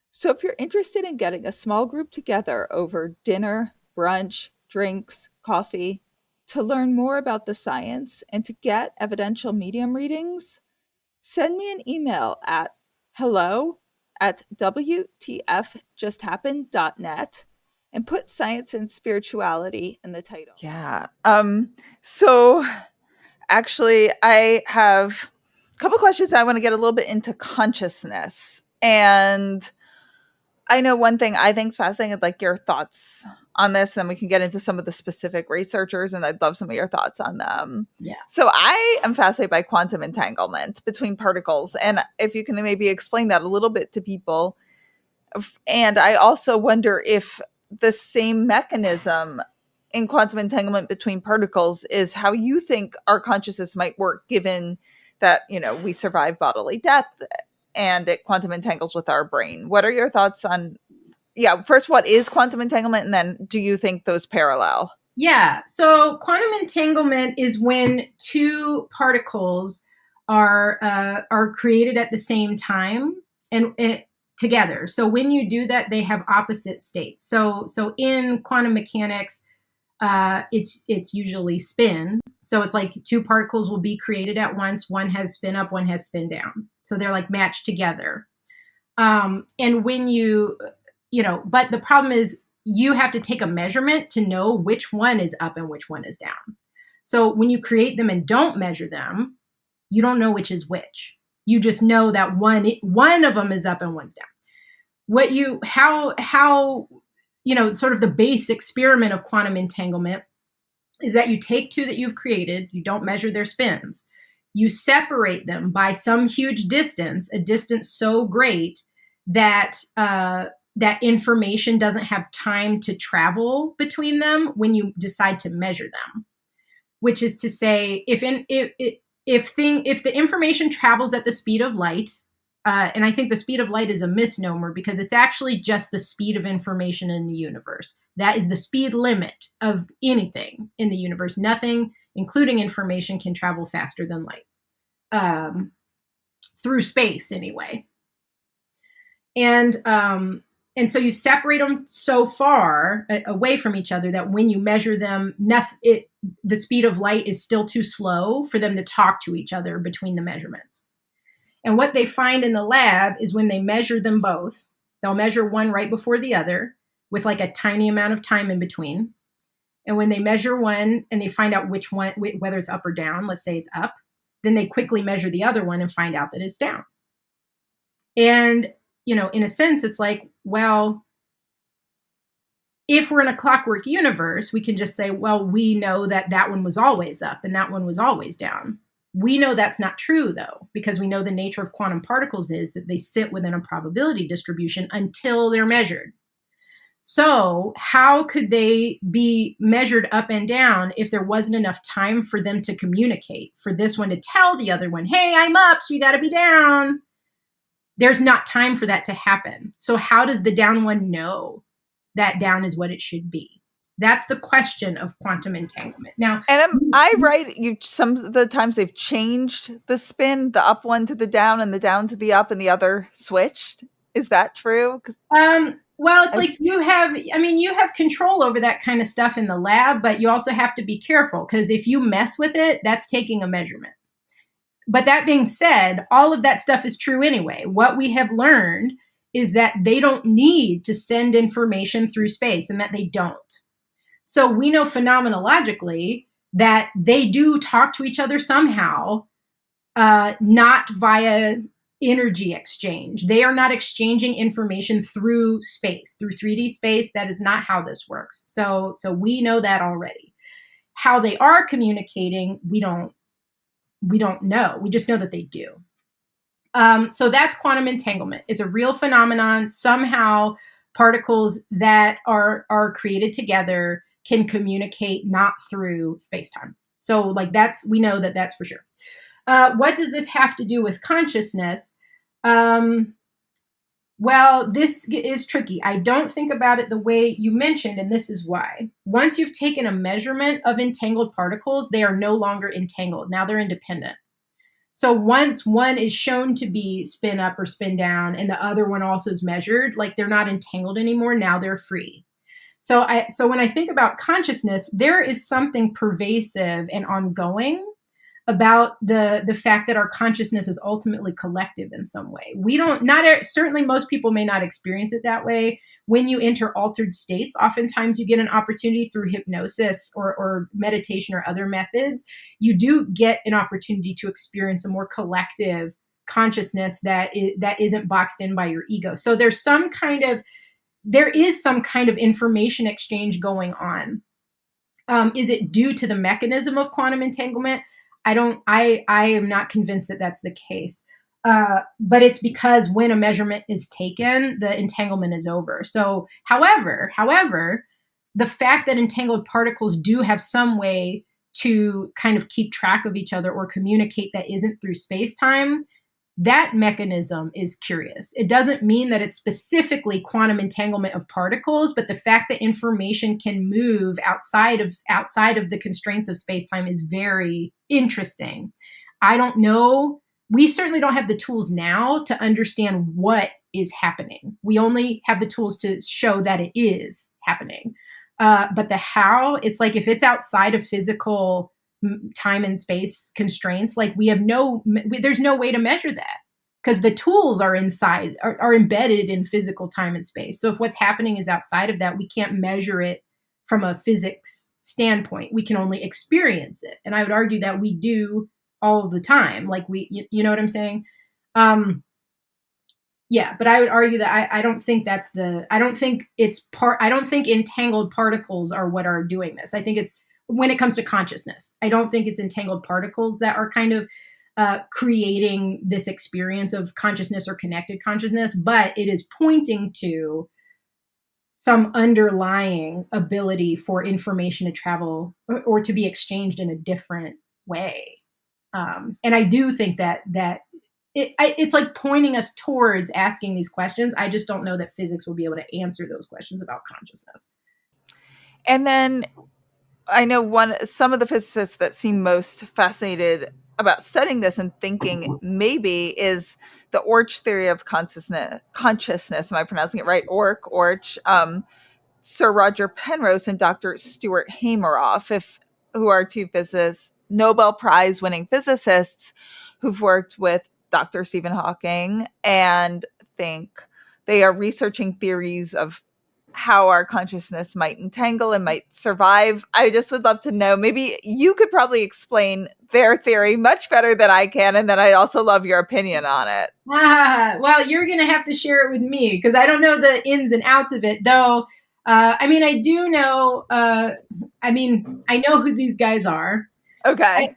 Speaker 2: So if you're interested in getting a small group together over dinner, brunch, drinks, coffee, to learn more about the science and to get evidential medium readings, send me an email at hello@wtfjusthappened.net and put science and spirituality in the title. Yeah. So actually I have a couple questions. I want to get a little bit into consciousness. And I know one thing I think is fascinating, like your thoughts on this, and we can get into some of the specific researchers, and I'd love some of your thoughts on them.
Speaker 1: Yeah.
Speaker 2: So I am fascinated by quantum entanglement between particles, and if you can maybe explain that a little bit to people. And I also wonder if the same mechanism in quantum entanglement between particles is how you think our consciousness might work, given that, we survive bodily death and it quantum entangles with our brain. What are your thoughts on, first, what is quantum entanglement? And then do you think those parallel?
Speaker 1: Yeah. So quantum entanglement is when two particles are created at the same time. And together. So when you do that, they have opposite states. So in quantum mechanics, it's usually spin. So it's like two particles will be created at once. One has spin up, one has spin down. So they're like matched together. And when but the problem is you have to take a measurement to know which one is up and which one is down. So when you create them and don't measure them, you don't know which is which. You just know that one of them is up and one's down. Sort of the base experiment of quantum entanglement is that you take two that you've created, you don't measure their spins, you separate them by some huge distance, a distance so great that that information doesn't have time to travel between them when you decide to measure them. Which is to say, if the information travels at the speed of light, and I think the speed of light is a misnomer because it's actually just the speed of information in the universe. That is the speed limit of anything in the universe. Nothing, including information, can travel faster than light, through space anyway. And so you separate them so far away from each other that when you measure them, the speed of light is still too slow for them to talk to each other between the measurements. And what they find in the lab is when they measure them both, they'll measure one right before the other with like a tiny amount of time in between. And when they measure one and they find out which one, whether it's up or down, let's say it's up, then they quickly measure the other one and find out that it's down. And in a sense, it's like, well, if we're in a clockwork universe, we can just say, well, we know that that one was always up and that one was always down. We know that's not true, though, because we know the nature of quantum particles is that they sit within a probability distribution until they're measured. So how could they be measured up and down if there wasn't enough time for them to communicate, for this one to tell the other one, hey, I'm up, so you got to be down? There's not time for that to happen. So how does the down one know that down is what it should be? That's the question of quantum entanglement. Now,
Speaker 2: and am I right? Some of the times they've changed the spin, the up one to the down and the down to the up, and the other switched. Is that true?
Speaker 1: Well, it's like you have control over that kind of stuff in the lab, but you also have to be careful because if you mess with it, that's taking a measurement. But that being said, all of that stuff is true anyway. What we have learned is that they don't need to send information through space and that they don't. So we know phenomenologically that they do talk to each other somehow, not via energy exchange. They are not exchanging information through space, through 3D space. That is not how this works. So we know that already. How they are communicating, we don't know. We just know that they do. So that's quantum entanglement. It's a real phenomenon. Somehow particles that are created together can communicate not through space-time. So we know that that's for sure. What does this have to do with consciousness? Well, this is tricky. I don't think about it the way you mentioned, and this is why. Once you've taken a measurement of entangled particles, they are no longer entangled. Now they're independent. So once one is shown to be spin up or spin down, and the other one also is measured, they're not entangled anymore. Now they're free. So when I think about consciousness, there is something pervasive and ongoing about the fact that our consciousness is ultimately collective in some way. Certainly most people may not experience it that way. When you enter altered states, oftentimes you get an opportunity through hypnosis or meditation or other methods. You do get an opportunity to experience a more collective consciousness that isn't boxed in by your ego. So there is some kind of information exchange going on. Is it due to the mechanism of quantum entanglement? I am not convinced that that's the case. But it's because when a measurement is taken, the entanglement is over. So, however, the fact that entangled particles do have some way to kind of keep track of each other or communicate that isn't through space-time, that mechanism is curious. It doesn't mean that it's specifically quantum entanglement of particles, but the fact that information can move outside of the constraints of space-time is very interesting. I don't know. We certainly don't have the tools now to understand what is happening. We only have the tools to show that it is happening. But the how, it's like if it's outside of physical time and space constraints, like there's no way to measure that because the tools are are embedded in physical time and space. So if what's happening is outside of that, we can't measure it from a physics standpoint. We can only experience it. And I would argue that we do all the time. Like you know what I'm saying? Yeah, but I would argue that I don't think I don't think entangled particles are what are doing this. I think it's when it comes to consciousness. I don't think it's entangled particles that are kind of creating this experience of consciousness or connected consciousness, but it is pointing to some underlying ability for information to travel or to be exchanged in a different way. And I do think that it's like pointing us towards asking these questions. I just don't know that physics will be able to answer those questions about consciousness.
Speaker 2: And then I know some of the physicists that seem most fascinated about studying this and thinking maybe is the Orch theory of consciousness. Am I pronouncing it right? Orch. Sir Roger Penrose and Dr. Stuart Hameroff, who are two physicists, Nobel Prize winning physicists who've worked with Dr. Stephen Hawking, and think they are researching theories of how our consciousness might entangle and might survive. I just would love to know, maybe you could probably explain their theory much better than I can, and then I'd also love your opinion on it.
Speaker 1: Well, you're going to have to share it with me because I don't know the ins and outs of it, though. I do know, I know who these guys are.
Speaker 2: Okay.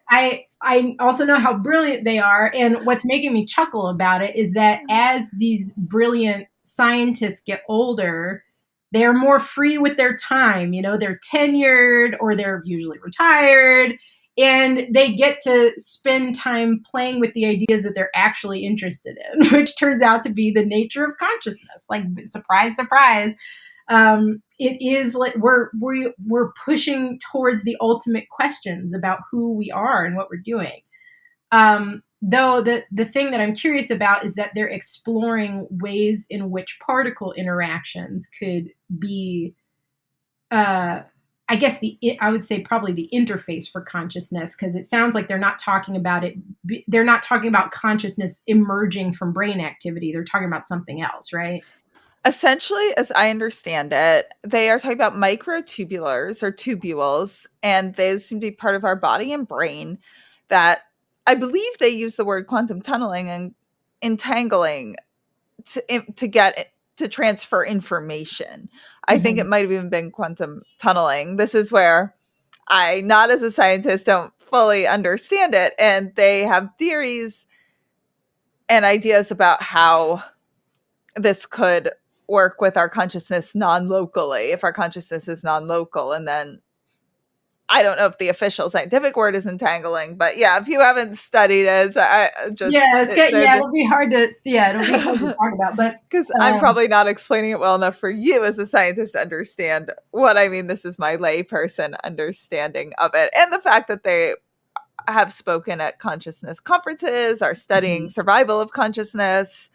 Speaker 1: I also know how brilliant they are. And what's making me chuckle about it is that as these brilliant scientists get older, they're more free with their time. You know, they're tenured or they're usually retired. And they get to spend time playing with the ideas that they're actually interested in, which turns out to be the nature of consciousness. Like, surprise, surprise. It is like we're pushing towards the ultimate questions about who we are and what we're doing. Though the thing that I'm curious about is that they're exploring ways in which particle interactions could be, I would say probably the interface for consciousness, because it sounds like they're not talking about it. They're not talking about consciousness emerging from brain activity. They're talking about something else, right?
Speaker 2: Essentially, as I understand it, they are talking about microtubulars or tubules, and those seem to be part of our body and brain that I believe they use the word quantum tunneling and entangling to get to transfer information. I think it might have even been quantum tunneling. This is where I, not as a scientist, don't fully understand it. And they have theories and ideas about how this could work with our consciousness non-locally, if our consciousness is non-local. And then I don't know if the official scientific word is entangling, but yeah, if you haven't studied it,
Speaker 1: it'll be hard to talk about, but
Speaker 2: because I'm probably not explaining it well enough for you as a scientist to understand what I mean. This is my layperson understanding of it, and the fact that they have spoken at consciousness conferences, are studying survival of consciousness,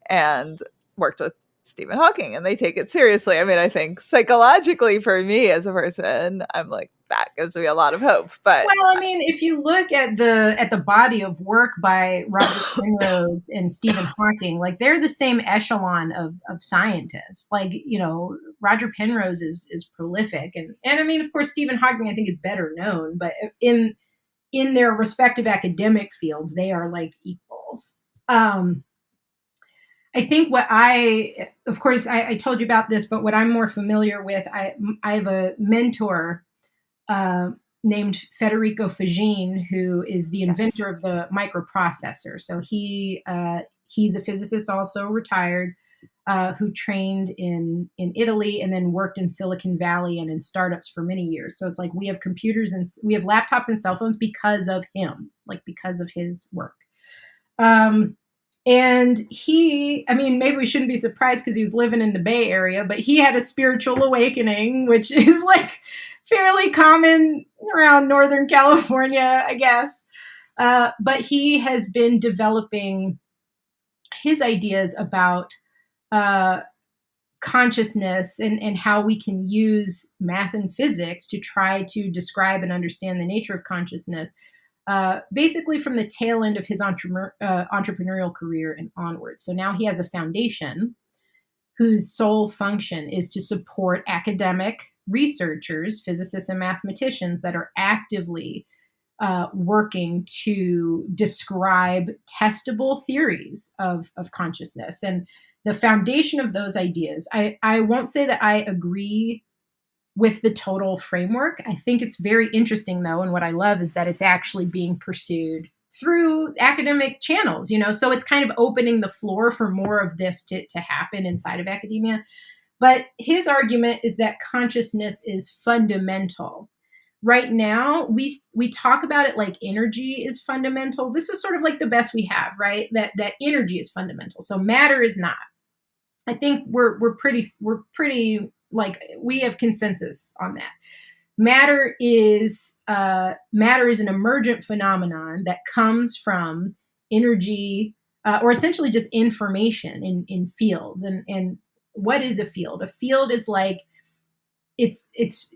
Speaker 2: and worked with Stephen Hawking, and they take it seriously. I mean, I think psychologically for me as a person, I'm like, that gives me a lot of hope. But
Speaker 1: well, I mean, if you look at the body of work by Roger Penrose and Stephen Hawking, like they're the same echelon of scientists. Like, you know, Roger Penrose is prolific, and I mean, of course, Stephen Hawking I think is better known, but in their respective academic fields, they are like equals. I think of course, I told you about this, but what I'm more familiar with, I have a mentor named Federico Fagin, who is the inventor of the microprocessor. So he's a physicist, also retired, who trained in Italy and then worked in Silicon Valley and in startups for many years. So it's like we have computers and we have laptops and cell phones because of him, like because of his work. And maybe we shouldn't be surprised because he was living in the Bay Area, but he had a spiritual awakening, which is like fairly common around Northern California, I guess. But he has been developing his ideas about consciousness and how we can use math and physics to try to describe and understand the nature of consciousness, basically from the tail end of his entrepreneurial career and onwards. So now he has a foundation whose sole function is to support academic researchers, physicists, and mathematicians that are actively working to describe testable theories of consciousness. And the foundation of those ideas, I won't say that I agree with the total framework. I think it's very interesting, though, and what I love is that it's actually being pursued through academic channels, so it's kind of opening the floor for more of this to happen inside of academia. But his argument is that consciousness is fundamental. Right now, we talk about it like energy is fundamental. This is sort of like the best we have, right? That energy is fundamental. So matter is not. I think we're pretty like we have consensus on that. Matter is an emergent phenomenon that comes from energy, or essentially just information in fields. And what is a field? A field is like it's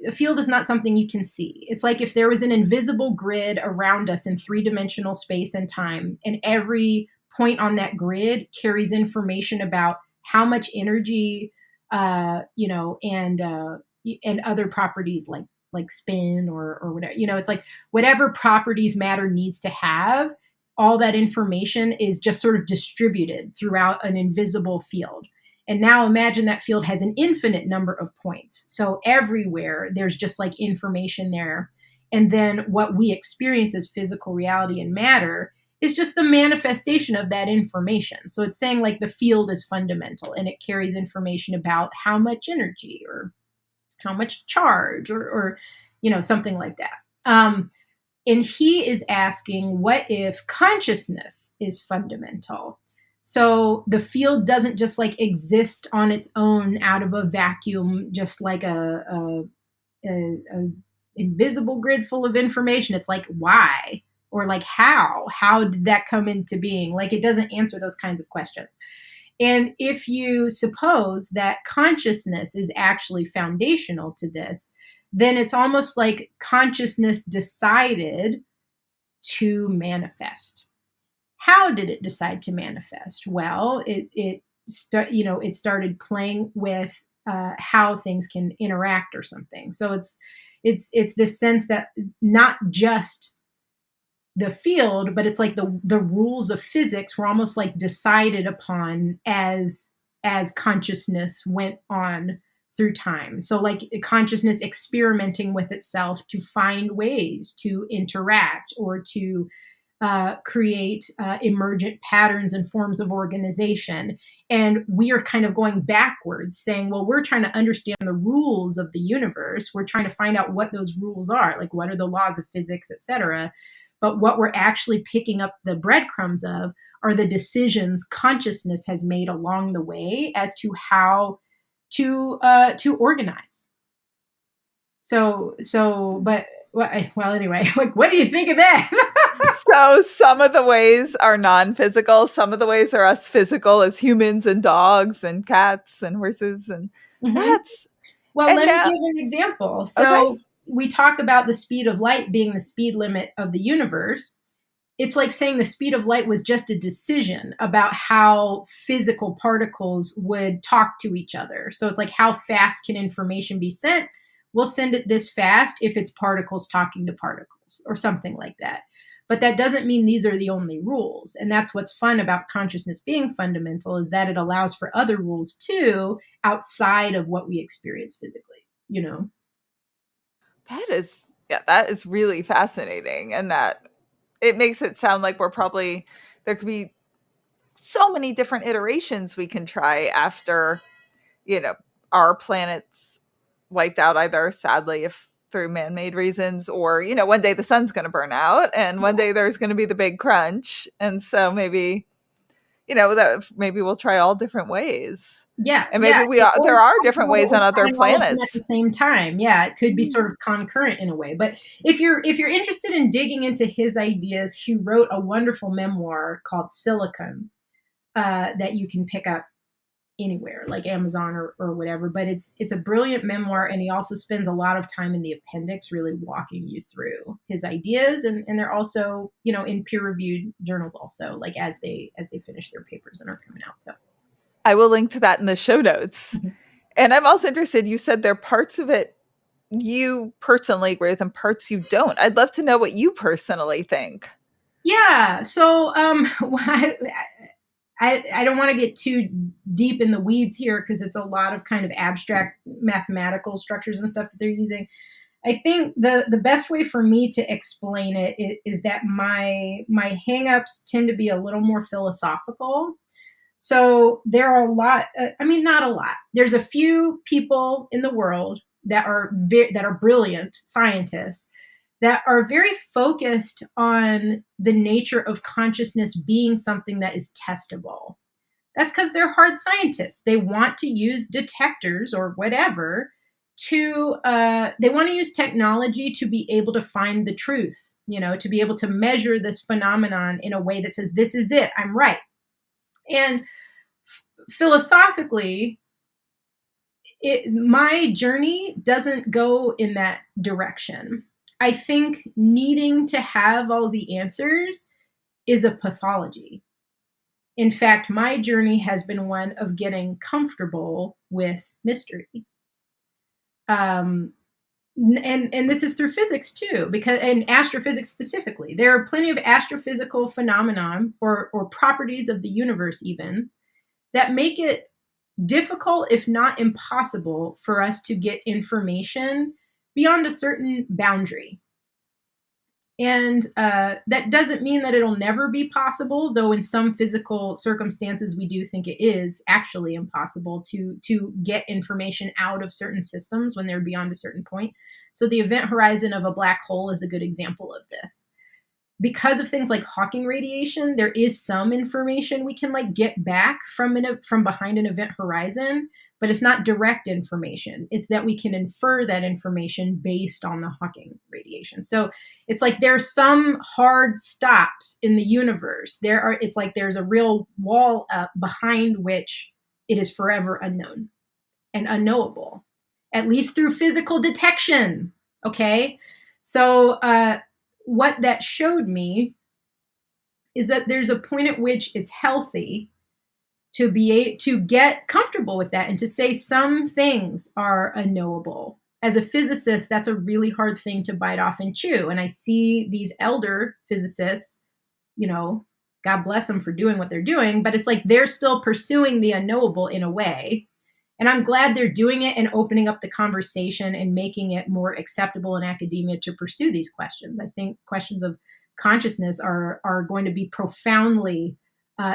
Speaker 1: a field is not something you can see. It's like if there was an invisible grid around us in three-dimensional space and time, and every point on that grid carries information about how much energy, and other properties like spin or whatever. It's like whatever properties matter needs to have, all that information is just sort of distributed throughout an invisible field. And now imagine that field has an infinite number of points. So everywhere there's just like information there. And then what we experience as physical reality and matter is just the manifestation of that information. So it's saying like the field is fundamental and it carries information about how much energy or how much charge or something like that. And he is asking, what if consciousness is fundamental? So the field doesn't just like exist on its own out of a vacuum, just like a invisible grid full of information. It's like, why? Or like, how did that come into being? Like, it doesn't answer those kinds of questions. And if you suppose that consciousness is actually foundational to this, then it's almost like consciousness decided to manifest. How did it decide to manifest? Well, it started playing with how things can interact or something. So it's this sense that not just the field, but it's like the rules of physics were almost like decided upon as consciousness went on through time. So like consciousness experimenting with itself to find ways to interact or to create emergent patterns and forms of organization. And we are kind of going backwards saying, well, we're trying to understand the rules of the universe. We're trying to find out what those rules are, like what are the laws of physics, et cetera. But what we're actually picking up the breadcrumbs of are the decisions consciousness has made along the way as to how to organize. Well, anyway, like, what do you think of that?
Speaker 2: So some of the ways are non-physical. Some of the ways are us physical as humans and dogs and cats and horses and pets.
Speaker 1: Well, let me give an example. So we talk about the speed of light being the speed limit of the universe. It's like saying the speed of light was just a decision about how physical particles would talk to each other. So it's like, how fast can information be sent? We'll send it this fast if it's particles talking to particles or something like that. But that doesn't mean these are the only rules. And that's what's fun about consciousness being fundamental, is that it allows for other rules too, outside of what we experience physically,
Speaker 2: That is really fascinating. And that it makes it sound like there could be so many different iterations we can try after, our planet's wiped out, either sadly if through man-made reasons, or one day the sun's going to burn out and one day there's going to be the big crunch, and so maybe maybe we'll try all different ways. And maybe there are different ways on other planets
Speaker 1: at the same time. It could be sort of concurrent in a way. But if you're interested in digging into his ideas, he wrote a wonderful memoir called Silicon that you can pick up anywhere like Amazon or whatever. But it's a brilliant memoir, and he also spends a lot of time in the appendix really walking you through his ideas, and they're also, you know, in peer-reviewed journals also, like as they finish their papers and are coming out. So
Speaker 2: I will link to that in the show notes.
Speaker 1: mm-hmm.
Speaker 2: And I'm also interested, you said there are parts of it you personally agree with and parts you don't. I'd love to know what you personally think.
Speaker 1: Yeah. So I don't want to get too deep in the weeds here because it's a lot of kind of abstract mathematical structures and stuff that they're using. I think the best way for me to explain it is that my hangups tend to be a little more philosophical. So there are a lot. I mean, not a lot. There's a few people in the world that are brilliant scientists that are very focused on the nature of consciousness being something that is testable. That's because they're hard scientists. They want to use detectors or whatever to, they want to use technology to be able to find the truth, you know, to be able to measure this phenomenon in a way that says, this is it, I'm right. And philosophically, my journey doesn't go in that direction. I think needing to have all the answers is a pathology. In fact, my journey has been one of getting comfortable with mystery. And this is through physics too, because and astrophysics specifically. There are plenty of astrophysical phenomenon or properties of the universe even that make it difficult, if not impossible, for us to get information beyond a certain boundary. And that doesn't mean that it'll never be possible, though in some physical circumstances we do think it is actually impossible to get information out of certain systems when they're beyond a certain point. So the event horizon of a black hole is a good example of this. Because of things like Hawking radiation, there is some information we can like get back from behind an event horizon, but it's not direct information. It's that we can infer that information based on the Hawking radiation. So it's like there's some hard stops in the universe. It's like there's a real wall up behind which it is forever unknown and unknowable, at least through physical detection. Okay, so what that showed me is that there's a point at which it's healthy to get comfortable with that and to say some things are unknowable. As a physicist, that's a really hard thing to bite off and chew. And I see these elder physicists, you know, God bless them for doing what they're doing, but it's like they're still pursuing the unknowable in a way. And I'm glad they're doing it and opening up the conversation and making it more acceptable in academia to pursue these questions. I think questions of consciousness are going to be profoundly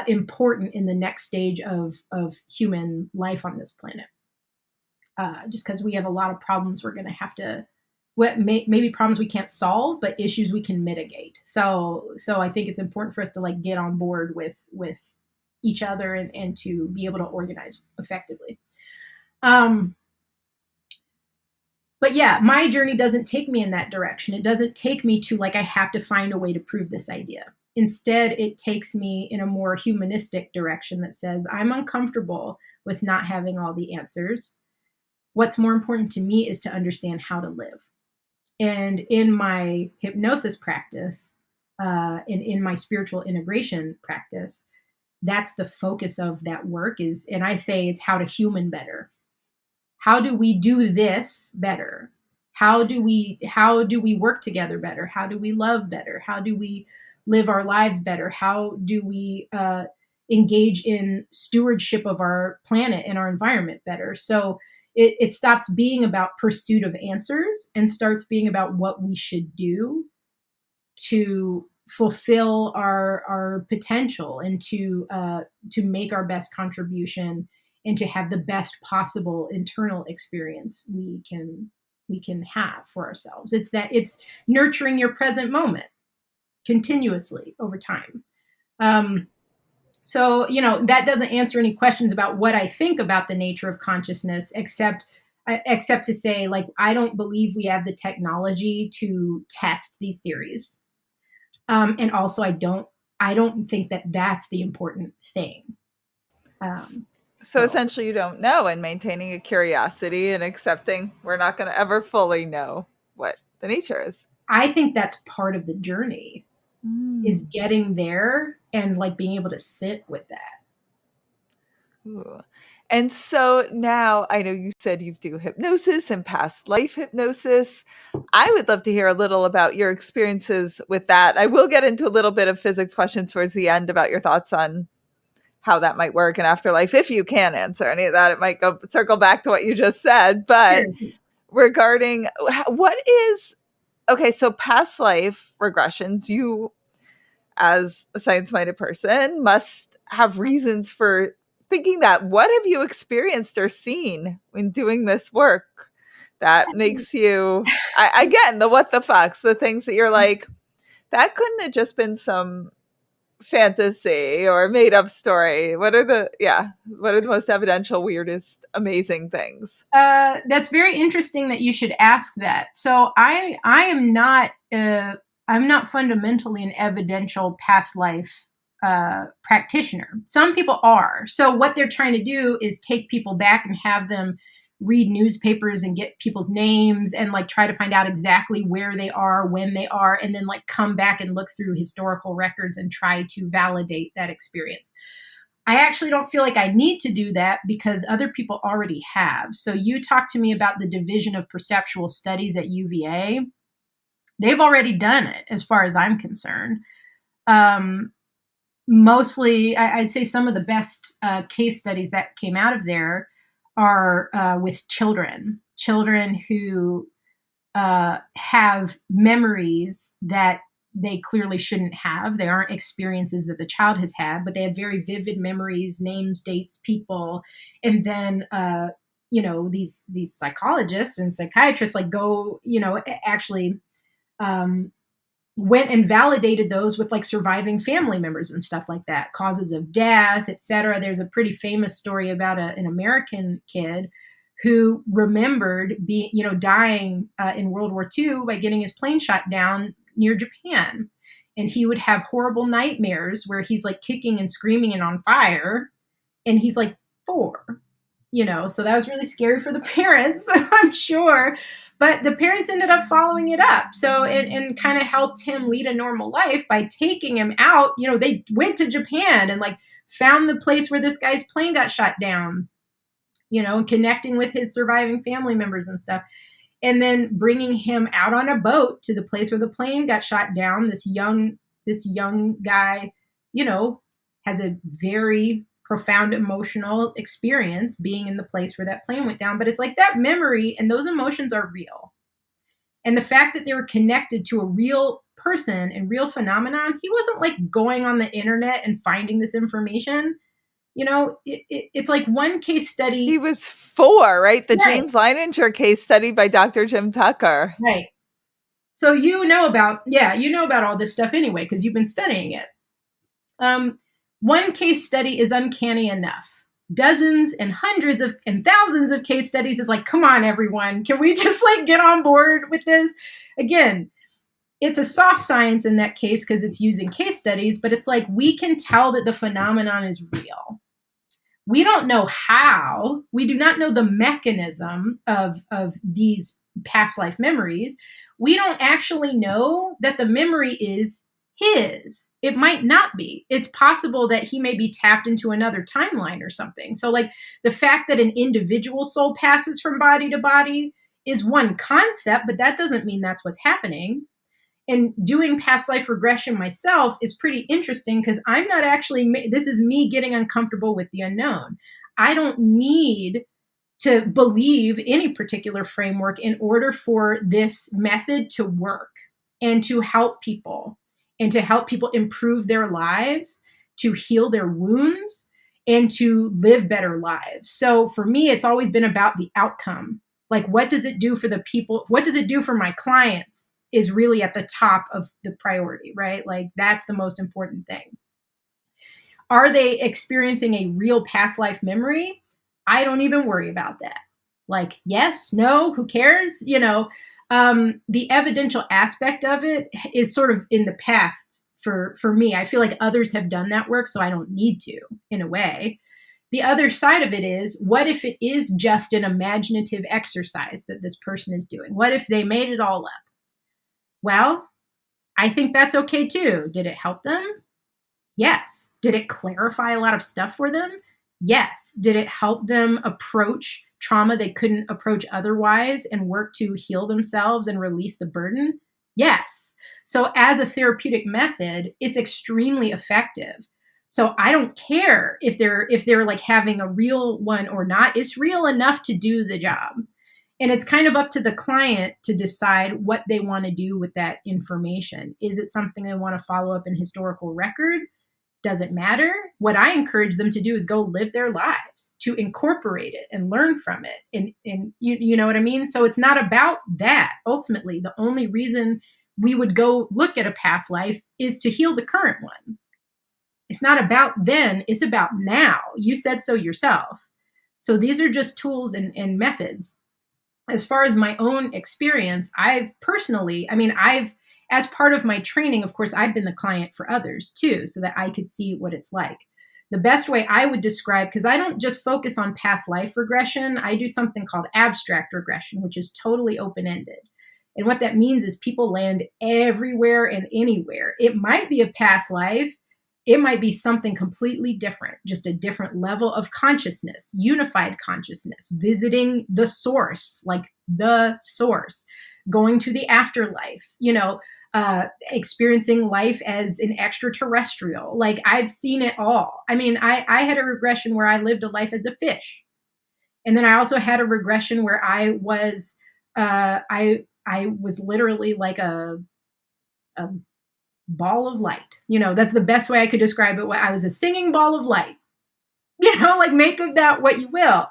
Speaker 1: important in the next stage of human life on this planet. Just because we have a lot of problems we're going to have to, maybe problems we can't solve, but issues we can mitigate. So I think it's important for us to like get on board with each other and to be able to organize effectively. But yeah, my journey doesn't take me in that direction. It doesn't take me to like, I have to find a way to prove this idea. Instead, it takes me in a more humanistic direction that says, I'm uncomfortable with not having all the answers. What's more important to me is to understand how to live. And in my hypnosis practice, and in my spiritual integration practice, that's the focus of that work is, and I say it's how to human better. How do we do this better? How do we work together better? How do we love better? How do we live our lives better? How do we engage in stewardship of our planet and our environment better? So it stops being about pursuit of answers and starts being about what we should do to fulfill our potential and to make our best contribution and to have the best possible internal experience we can have for ourselves. It's nurturing your present moment continuously over time. So, you know, that doesn't answer any questions about what I think about the nature of consciousness, except to say, like, I don't believe we have the technology to test these theories. And also, I don't think that that's the important thing.
Speaker 2: So
Speaker 1: So
Speaker 2: essentially, you don't know, and maintaining a curiosity and accepting we're not going to ever fully know what the nature is.
Speaker 1: I think that's part of the journey, is
Speaker 2: Mm.
Speaker 1: getting there and like being able to sit with that.
Speaker 2: Ooh. And so now I know you said you do hypnosis and past life hypnosis. I would love to hear a little about your experiences with that. I will get into a little bit of physics questions towards the end about your thoughts on how that might work in afterlife. If you can answer any of that, it might go circle back to what you just said. But
Speaker 1: Sure.
Speaker 2: regarding what is okay, so past life regressions, you as a science-minded person must have reasons for thinking that. What have you experienced or seen when doing this work that makes you again, the what the fucks, the things that you're like, that couldn't have just been some fantasy or made up story? What are the most evidential, weirdest, amazing things?
Speaker 1: That's very interesting that you should ask that. So I am not I'm not fundamentally an evidential past life practitioner. Some people are. So what they're trying to do is take people back and have them read newspapers and get people's names and like try to find out exactly where they are, when they are, and then like come back and look through historical records and try to validate that experience. I actually don't feel like I need to do that because other people already have. So you talked to me about the Division of Perceptual Studies at UVA. They've already done it as far as I'm concerned. Um, Mostly, I'd say some of the best case studies that came out of there are with children who have memories that they clearly shouldn't have. They aren't experiences that the child has had, but they have very vivid memories, names, dates, people, and then these psychologists and psychiatrists like go actually um, went and validated those with like surviving family members and stuff like that, causes of death, etc. There's a pretty famous story about an American kid who remembered dying in World War II by getting his plane shot down near Japan. And he would have horrible nightmares where he's like kicking and screaming and on fire. And he's like 4, so that was really scary for the parents, I'm sure. But the parents ended up following it up. So, and kind of helped him lead a normal life by taking him out. They went to Japan and like found the place where this guy's plane got shot down, and connecting with his surviving family members and stuff. And then bringing him out on a boat to the place where the plane got shot down. This young guy, has a very profound emotional experience being in the place where that plane went down. But it's like that memory and those emotions are real. And the fact that they were connected to a real person and real phenomenon, he wasn't like going on the internet and finding this information. It's like one case study.
Speaker 2: He was 4, right? The
Speaker 1: Right.
Speaker 2: James Leininger case study by Dr. Jim Tucker.
Speaker 1: Right. So about all this stuff anyway, because you've been studying it. One case study is uncanny enough. Dozens and hundreds of and thousands of case studies is like, come on, everyone. Can we just like get on board with this? Again, it's a soft science in that case because it's using case studies, but it's like we can tell that the phenomenon is real. We don't know how. We do not know the mechanism of these past life memories. We don't actually know that the memory is his. It might not be. It's possible that he may be tapped into another timeline or something. So like the fact that an individual soul passes from body to body is one concept, but that doesn't mean that's what's happening. And doing past life regression myself is pretty interesting because I'm not actually, this is me getting uncomfortable with the unknown. I don't need to believe any particular framework in order for this method to work and to help people improve their lives, to heal their wounds, and to live better lives. So for me, it's always been about the outcome. Like, what does it do for the people? What does it do for my clients is really at the top of the priority, right? Like, that's the most important thing. Are they experiencing a real past life memory? I don't even worry about that. Like, yes, no, who cares? The evidential aspect of it is sort of in the past for me. I feel like others have done that work, so I don't need to, in a way. The other side of it is, what if it is just an imaginative exercise that this person is doing? What if they made it all up? Well, I think that's okay too. Did it help them? Yes. Did it clarify a lot of stuff for them? Yes. Did it help them approach trauma they couldn't approach otherwise and work to heal themselves and release the burden? Yes. So as a therapeutic method, it's extremely effective. So I don't care if they're like having a real one or not. It's real enough to do the job. And it's kind of up to the client to decide what they want to do with that information. Is it something they want to follow up in historical record? Does it matter? What I encourage them to do is go live their lives, to incorporate it and learn from it. And you know what I mean? So it's not about that. Ultimately, the only reason we would go look at a past life is to heal the current one. It's not about then, it's about now. You said so yourself. So these are just tools and methods. As far as my own experience, as part of my training, of course, I've been the client for others too, so that I could see what it's like. The best way I would describe, because I don't just focus on past life regression, I do something called abstract regression, which is totally open-ended. And what that means is people land everywhere and anywhere. It might be a past life. It might be something completely different, just a different level of consciousness, unified consciousness, visiting the source, like the source, going to the afterlife, experiencing life as an extraterrestrial. Like, I've seen it all. I mean, I had a regression where I lived a life as a fish. And then I also had a regression where I was literally like a ball of light. That's the best way I could describe it. I was a singing ball of light. Like, make of that what you will.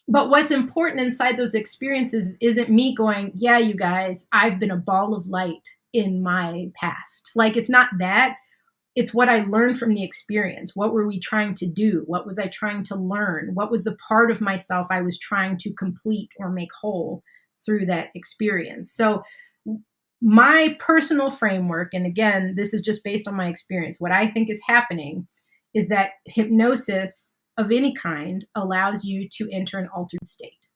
Speaker 1: But what's important inside those experiences isn't me going, yeah, you guys, I've been a ball of light in my past. Like, it's not that. It's what I learned from the experience. What were we trying to do? What was I trying to learn? What was the part of myself I was trying to complete or make whole through that experience? So my personal framework, and again, this is just based on my experience, what I think is happening is that hypnosis of any kind allows you to enter an altered state.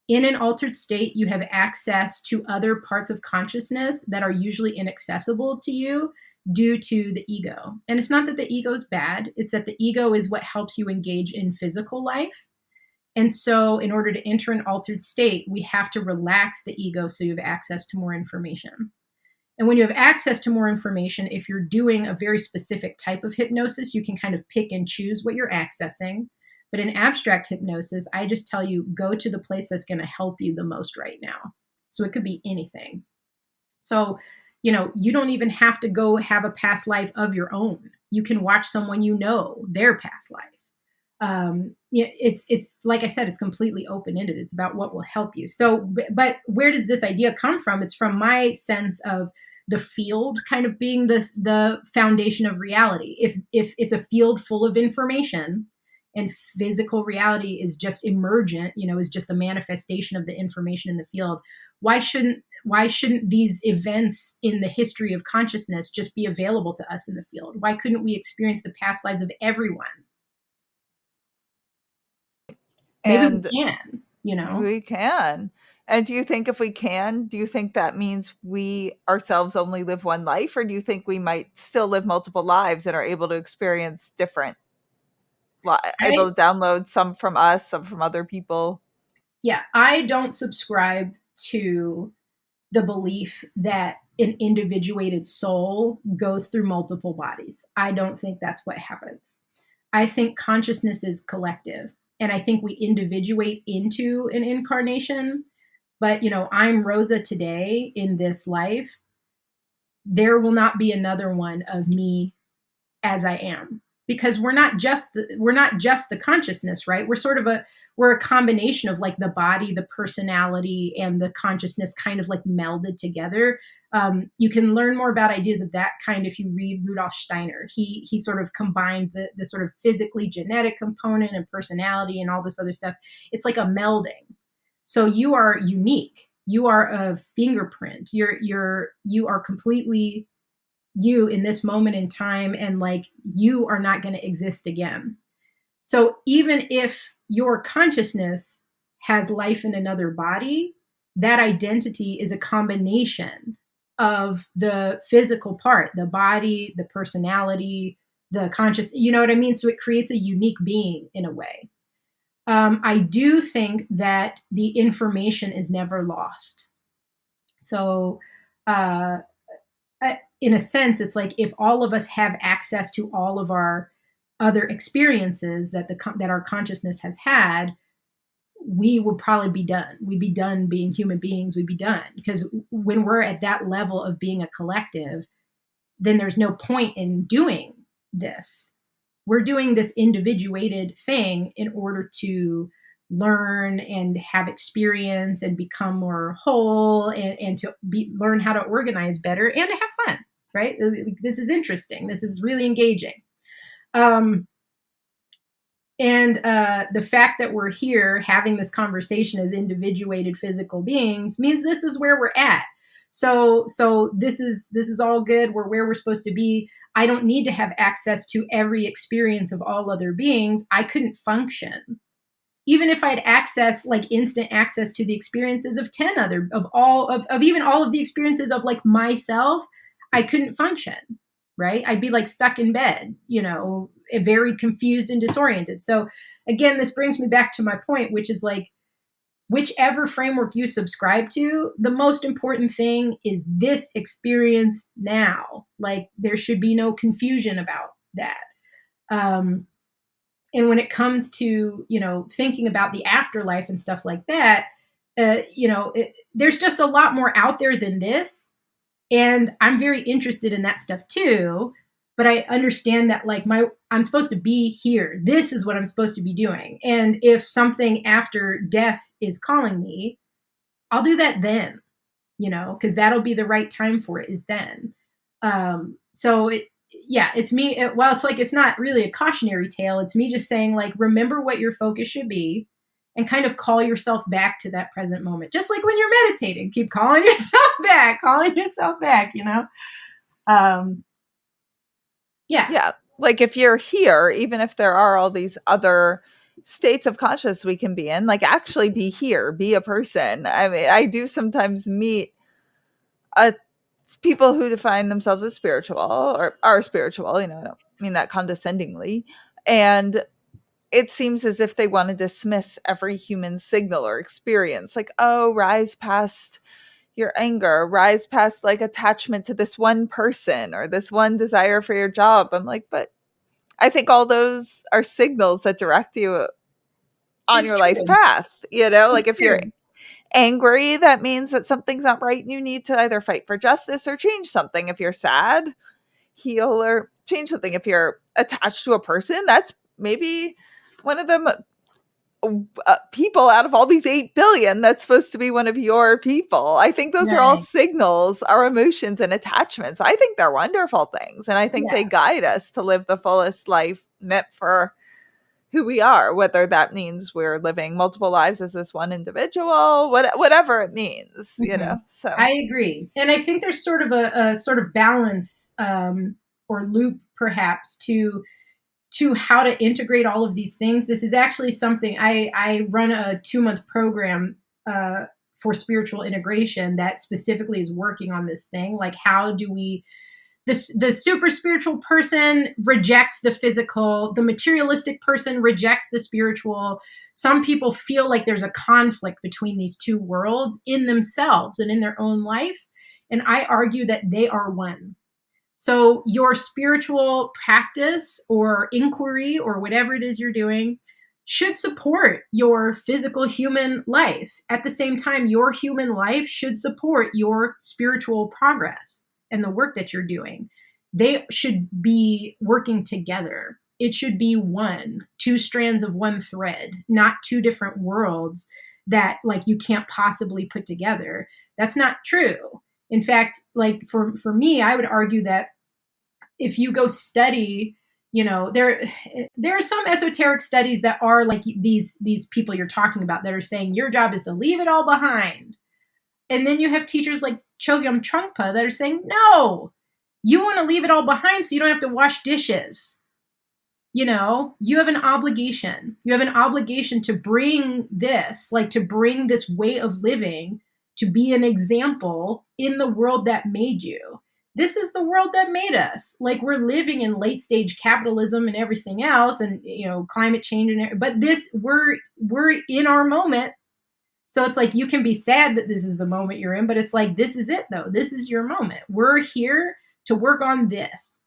Speaker 1: In an altered state, you have access to other parts of consciousness that are usually inaccessible to you due to the ego. And it's not that the ego is bad, it's that the ego is what helps you engage in physical life. And so in order to enter an altered state, we have to relax the ego so you have access to more information. And when you have access to more information, if you're doing a very specific type of hypnosis, you can kind of pick and choose what you're accessing. But in abstract hypnosis, I just tell you, go to the place that's going to help you the most right now. So it could be anything. So, you don't even have to go have a past life of your own. You can watch someone their past life. It's like I said, it's completely open-ended. It's about what will help you. So, but where does this idea come from? It's from my sense of the field kind of being the foundation of reality. If it's a field full of information and physical reality is just emergent, is just the manifestation of the information in the field, why shouldn't these events in the history of consciousness just be available to us in the field? Why couldn't we experience the past lives of everyone? Maybe we can,
Speaker 2: We can. And do you think if we can, do you think that means we ourselves only live one life? Or do you think we might still live multiple lives and are able to experience different, able to download some from us, some from other people?
Speaker 1: Yeah, I don't subscribe to the belief that an individuated soul goes through multiple bodies. I don't think that's what happens. I think consciousness is collective. And I think we individuate into an incarnation. But, I'm Rosa today in this life. There will not be another one of me as I am, because we're not just the consciousness, right? We're a combination of like the body, the personality, and the consciousness kind of like melded together. You can learn more about ideas of that kind if you read Rudolf Steiner. He sort of combined the sort of physically genetic component and personality and all this other stuff. It's like a melding. So you are unique. You are a fingerprint. You are completely you in this moment in time, and like you are not going to exist again. So even if your consciousness has life in another body, that identity is a combination of the physical part, the body, the personality, the conscious, you know what I mean? So it creates a unique being in a way. I do think that the information is never lost. So, in a sense, it's like if all of us have access to all of our other experiences that our consciousness has had, we would probably be done. We'd be done being human beings. We'd be done, because when we're at that level of being a collective, then there's no point in doing this. We're doing this individuated thing in order to learn and have experience and become more whole, and to learn how to organize better and to have fun, right? This is interesting. This is really engaging. And the fact that we're here having this conversation as individuated physical beings means this is where we're at. So this is all good. We're where we're supposed to be. I don't need to have access to every experience of all other beings. I couldn't function. Even if I had access, like instant access to the experiences of 10 other, of even all of the experiences of like myself, I couldn't function, right? I'd be like stuck in bed, very confused and disoriented. So again, this brings me back to my point, which is like, whichever framework you subscribe to, the most important thing is this experience now. Like there should be no confusion about that. And when it comes to, thinking about the afterlife and stuff like that, there's just a lot more out there than this. And I'm very interested in that stuff too. But I understand that like I'm supposed to be here. This is what I'm supposed to be doing. And if something after death is calling me, I'll do that then, because that'll be the right time for it, is then. It's me. It's not really a cautionary tale. It's me just saying like, remember what your focus should be and kind of call yourself back to that present moment. Just like when you're meditating, keep calling yourself back.
Speaker 2: Yeah. Like if you're here, even if there are all these other states of consciousness we can be in, like actually be here, be a person. I mean, I do sometimes meet people who define themselves as spiritual or are spiritual, I don't mean that condescendingly. And it seems as if they want to dismiss every human signal or experience. Like, oh, rise past your anger, rise past like attachment to this one person or this one desire for your job. I'm like, but I think all those are signals that direct you on
Speaker 1: It's
Speaker 2: your
Speaker 1: true.
Speaker 2: life path. Like if you're
Speaker 1: true.
Speaker 2: angry, that means that something's not right and you need to either fight for justice or change something. If you're sad, heal or change something. If you're attached to a person, that's maybe one of them people out of all these 8 billion that's supposed to be one of your people. I think those are all signals, our emotions and attachments. I think they're wonderful things. And I think they guide us to live the fullest life meant for who we are, whether that means we're living multiple lives as this one individual, whatever it means, so.
Speaker 1: I agree. And I think there's sort of a sort of balance or loop perhaps to how to integrate all of these things. This is actually something I run a 2-month program for spiritual integration that specifically is working on this thing. Like, how do we, the super spiritual person rejects the physical, the materialistic person rejects the spiritual. Some people feel like there's a conflict between these two worlds in themselves and in their own life. And I argue that they are one. So your spiritual practice or inquiry or whatever it is you're doing should support your physical human life. At the same time, your human life should support your spiritual progress and the work that you're doing. They should be working together. It should be one, 2 strands of one thread, not 2 different worlds that like you can't possibly put together. That's not true. In fact, like for me, I would argue that if you go study, there are some esoteric studies that are like these people you're talking about that are saying your job is to leave it all behind. And then you have teachers like Chogyam Trungpa that are saying, no, You want to leave it all behind so you don't have to wash dishes. You know, you have an obligation. You have an obligation to bring this, like to bring this way of living, to be an example in the world that made you. This is the world that made us. Like, we're living in late stage capitalism and everything else, and you know, climate change and but this, we're in our moment. So it's like, you can be sad that this is the moment you're in, but it's like, this is it though. This is your moment. We're here to work on this.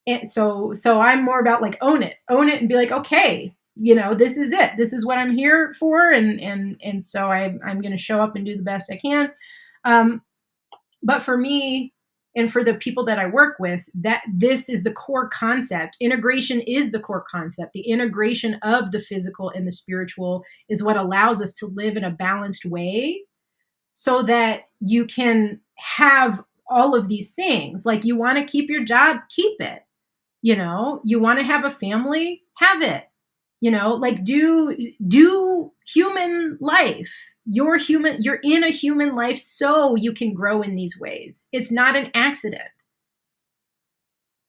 Speaker 1: And so I'm more about like, own it and be like, okay, you know, this is it. This is what I'm here for. And so I'm going to show up and do the best I can. But for me, and for the people that I work with, that this is the core concept. Integration is the core concept. The integration of the physical and the spiritual is what allows us to live in a balanced way, so that you can have all of these things. Like, you want to keep your job, keep it. You know, you want to have a family, have it. You know, like, do human life. You're in a human life so you can grow in these ways. It's not an accident.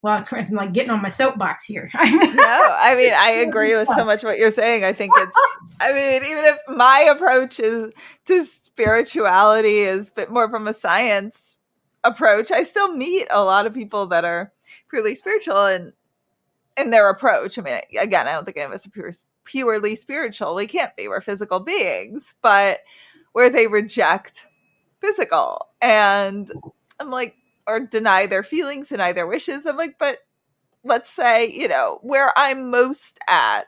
Speaker 1: Well, I'm like getting on my soapbox here.
Speaker 2: No, I mean, I agree with so much what you're saying. I think it's, I mean, even if my approach is to spirituality is a bit more from a science approach, I still meet a lot of people that are purely spiritual and in their approach. I mean, again, I don't think any of us are purely spiritual. We can't be. We're physical beings, but where they reject physical. And I'm like, or deny their feelings, deny their wishes. I'm like, but let's say, you know, where I'm most at,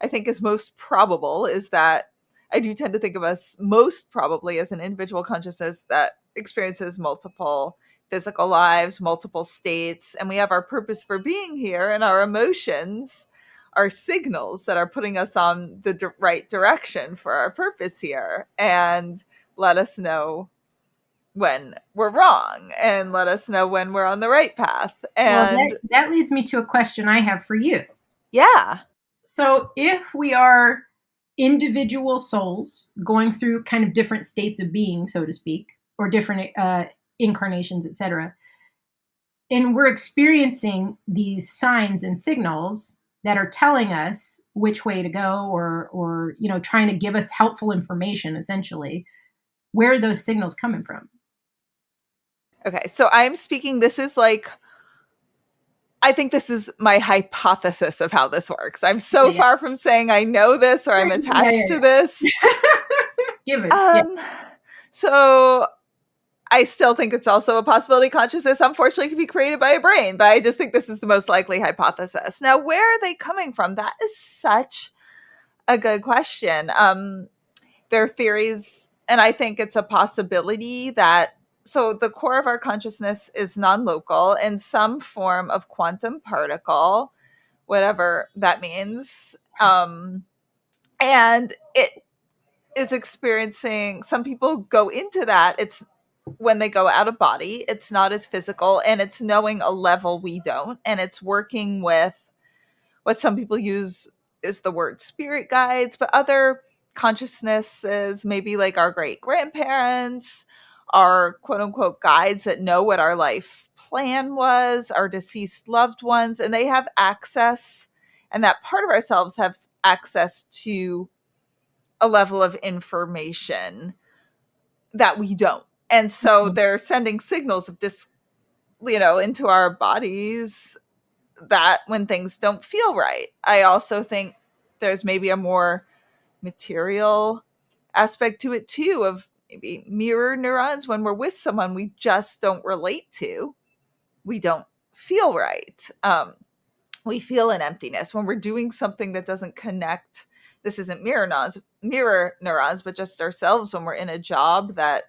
Speaker 2: I think is most probable is that I do tend to think of us most probably as an individual consciousness that experiences multiple physical lives, multiple states, and we have our purpose for being here, and our emotions are signals that are putting us on the right direction for our purpose here, and let us know when we're wrong and let us know when we're on the right path. And
Speaker 1: well, that leads me to a question I have for you.
Speaker 2: yeah.
Speaker 1: So if we are individual souls going through kind of different states of being, so to speak, or different incarnations, etc., and we're experiencing these signs and signals that are telling us which way to go, or you know, trying to give us helpful information, essentially, where are those signals coming from?
Speaker 2: Okay, so I'm speaking, this is like, I think this is my hypothesis of how this works. I'm so far from saying I know this or I'm attached to this.
Speaker 1: Give it.
Speaker 2: So I still think it's also a possibility consciousness, unfortunately, can be created by a brain, but I just think this is the most likely hypothesis. Now, where are they coming from? That is such a good question. There are theories, and I think it's a possibility that, so the core of our consciousness is non-local in some form of quantum particle, whatever that means. And it is experiencing, some people go into that. It's when they go out of body, it's not as physical, and it's knowing a level we don't. And it's working with what some people use is the word spirit guides, but other consciousnesses, maybe like our great grandparents, our quote unquote guides that know what our life plan was, our deceased loved ones, and they have access, and that part of ourselves has access to a level of information that we don't. And so they're sending signals of this, you know, into our bodies that when things don't feel right. I also think there's maybe a more material aspect to it too, of maybe mirror neurons. When we're with someone we just don't relate to, we don't feel right. We feel an emptiness when we're doing something that doesn't connect. This isn't mirror neurons, but just ourselves when we're in a job that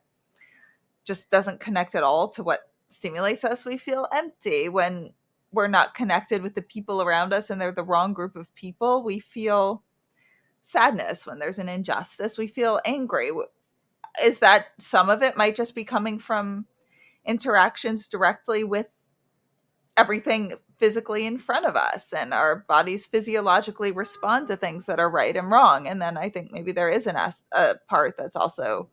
Speaker 2: just doesn't connect at all to what stimulates us. We feel empty when we're not connected with the people around us and they're the wrong group of people. We feel sadness when there's an injustice. We feel angry. Is that some of it might just be coming from interactions directly with everything physically in front of us, and our bodies physiologically respond to things that are right and wrong. And then I think maybe there is a part that's also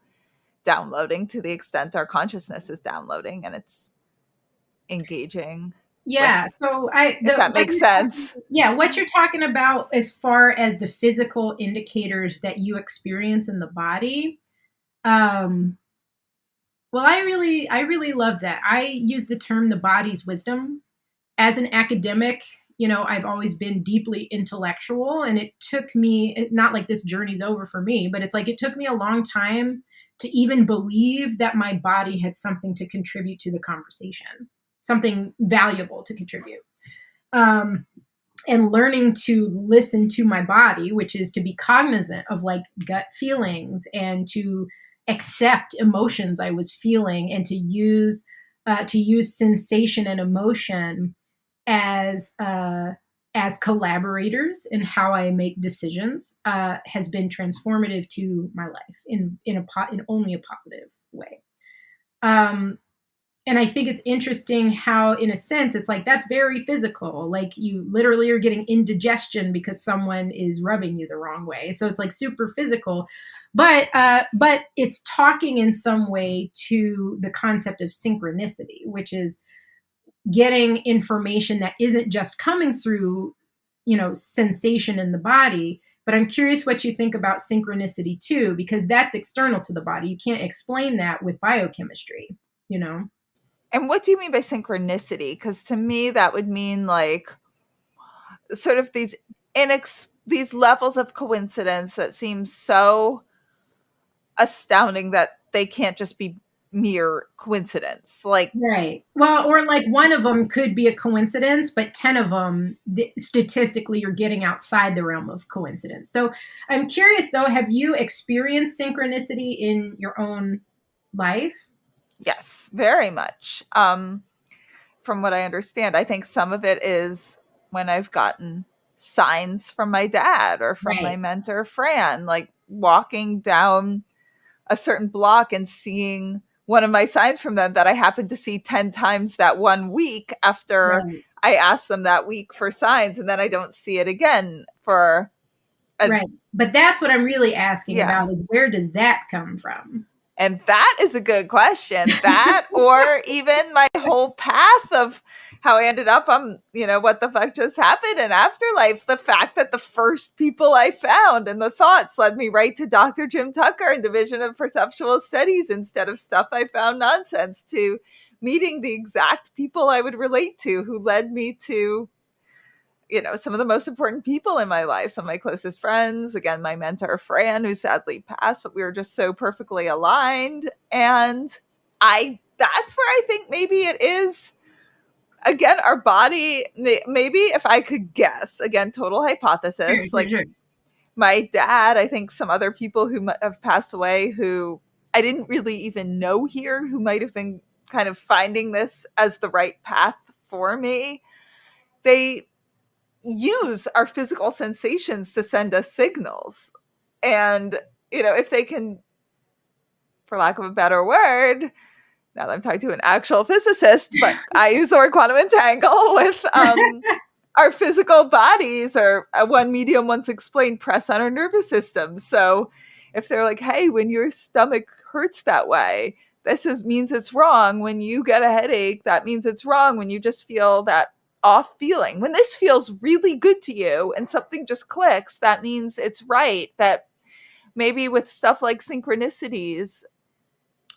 Speaker 2: downloading to the extent our consciousness is downloading, and it's engaging
Speaker 1: Yeah.
Speaker 2: with,
Speaker 1: So
Speaker 2: if that makes sense.
Speaker 1: what you're talking about as far as the physical indicators that you experience in the body. Um, well, I really love that. I use the term the body's wisdom. As an academic, I've always been deeply intellectual, and it took me, not like this journey's over for me, but it's like it took me a long time to even believe that my body had something to contribute to the conversation, something valuable to contribute. Um, and learning to listen to my body, which is to be cognizant of like gut feelings and to accept emotions I was feeling, and to use sensation and emotion as collaborators in how I make decisions, has been transformative to my life in only a positive way. Um, and I think it's interesting how, in a sense, it's like that's very physical. Like you literally are getting indigestion because someone is rubbing you the wrong way. So it's like super physical, but it's talking in some way to the concept of synchronicity, which is getting information that isn't just coming through, sensation in the body. But I'm curious what you think about synchronicity too, because that's external to the body. You can't explain that with biochemistry, you know?
Speaker 2: And what do you mean by synchronicity? Because to me, that would mean like sort of these levels of coincidence that seem so astounding that they can't just be mere coincidence. Like,
Speaker 1: Right. Well, or like one of them could be a coincidence, but 10 of them, statistically, you're getting outside the realm of coincidence. So I'm curious though, have you experienced synchronicity in your own life?
Speaker 2: yes, very much. From what I understand, I think some of it is when I've gotten signs from my dad or from my
Speaker 1: Right.
Speaker 2: mentor, Fran, like walking down a certain block and seeing one of my signs from them that I happened to see 10 times that one week after
Speaker 1: Right.
Speaker 2: I asked them that week for signs, and then I don't see it again for a,
Speaker 1: Right. But that's what I'm really asking
Speaker 2: yeah.
Speaker 1: about, is where does that come from?
Speaker 2: And that is a good question. That, or even my whole path of how I ended up on, what the fuck just happened in Afterlife. The fact that the first people I found and the thoughts led me right to Dr. Jim Tucker and Division of Perceptual Studies instead of stuff I found nonsense, to meeting the exact people I would relate to, who led me to some of the most important people in my life, some of my closest friends, again, my mentor, Fran, who sadly passed, but we were just so perfectly aligned. And that's where I think maybe it is, again, our body, maybe if I could guess, again, total
Speaker 1: Sure,
Speaker 2: hypothesis,
Speaker 1: sure,
Speaker 2: like
Speaker 1: sure.
Speaker 2: my dad, I think some other people who have passed away who I didn't really even know here, who might have been kind of finding this as the right path for me. They use our physical sensations to send us signals. And, if they can, for lack of a better word, now that I'm talking to an actual physicist, but I use the word quantum entangle with our physical bodies, or one medium once explained, press on our nervous system. So if they're like, hey, when your stomach hurts that way, means it's wrong. When you get a headache, that means it's wrong. When you just feel that off feeling, when this feels really good to you and something just clicks, that means it's right. That maybe with stuff like synchronicities,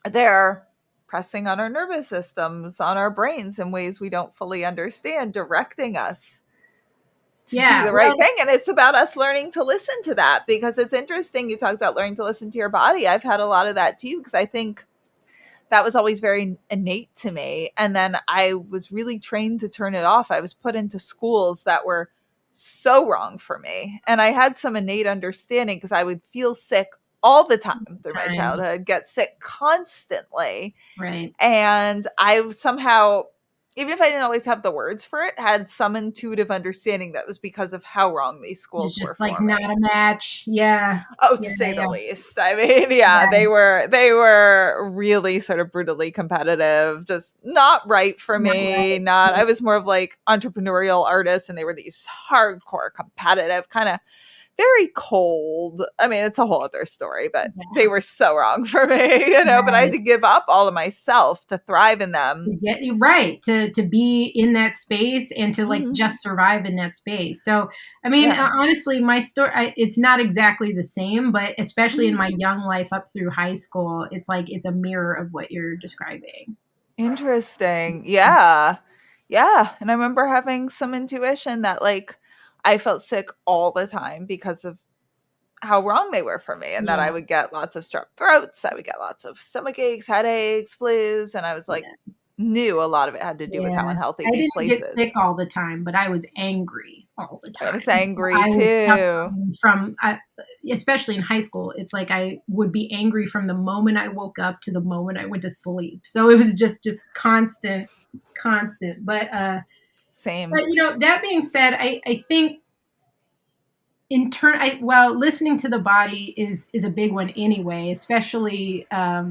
Speaker 2: they're pressing on our nervous systems, on our brains in ways we don't fully understand, directing us to do
Speaker 1: Yeah.
Speaker 2: the right
Speaker 1: Well,
Speaker 2: thing. And it's about us learning to listen to that, because it's interesting. You talked about learning to listen to your body. I've had a lot of that too, because I think that was always very innate to me. And then I was really trained to turn it off. I was put into schools that were so wrong for me. And I had some innate understanding, because I would feel sick all the time through my
Speaker 1: time.
Speaker 2: childhood, get sick constantly.
Speaker 1: Right.
Speaker 2: And I somehow, even if I didn't always have the words for it, had some intuitive understanding that was because of how wrong these
Speaker 1: It's
Speaker 2: schools were
Speaker 1: just like
Speaker 2: for
Speaker 1: not
Speaker 2: me.
Speaker 1: a match. Yeah.
Speaker 2: Oh, to
Speaker 1: Yeah.
Speaker 2: say the
Speaker 1: Yeah.
Speaker 2: least. I mean, yeah,
Speaker 1: Yeah.
Speaker 2: they were really sort of brutally competitive, just not right for
Speaker 1: Not
Speaker 2: me.
Speaker 1: right.
Speaker 2: Not
Speaker 1: Yeah.
Speaker 2: I was more of like entrepreneurial artists, and they were these hardcore competitive kind of very cold. I mean, it's a whole other story, but
Speaker 1: Yeah.
Speaker 2: they were so wrong for me, you know, but I had
Speaker 1: Right.
Speaker 2: to give up all of myself to thrive in them.
Speaker 1: To get you right, to be in that space and to like
Speaker 2: Mhm.
Speaker 1: just survive in that space. So, I mean,
Speaker 2: Yeah.
Speaker 1: honestly, my story, it's not exactly the same, but especially in
Speaker 2: Mhm.
Speaker 1: my young life up through high school, it's like it's a mirror of what you're describing.
Speaker 2: Interesting. Yeah. Yeah. And I remember having some intuition that like I felt sick all the time because of how wrong they were for me, and that I
Speaker 1: Yeah,
Speaker 2: would get lots of strep throats, I would get lots of stomach aches, headaches, flus, and I was like,
Speaker 1: yeah.
Speaker 2: knew a lot of it had to do with how
Speaker 1: Yeah.
Speaker 2: unhealthy
Speaker 1: I
Speaker 2: these
Speaker 1: didn't get sick
Speaker 2: places.
Speaker 1: all the time, but I was angry all the
Speaker 2: I was
Speaker 1: time. So
Speaker 2: angry
Speaker 1: I was
Speaker 2: too.
Speaker 1: suffering from, especially in high school, it's like I would be angry from the moment I woke up to the moment I went to sleep. So it was just constant, constant.
Speaker 2: Same.
Speaker 1: But that being said, I think well, listening to the body is a big one anyway, especially I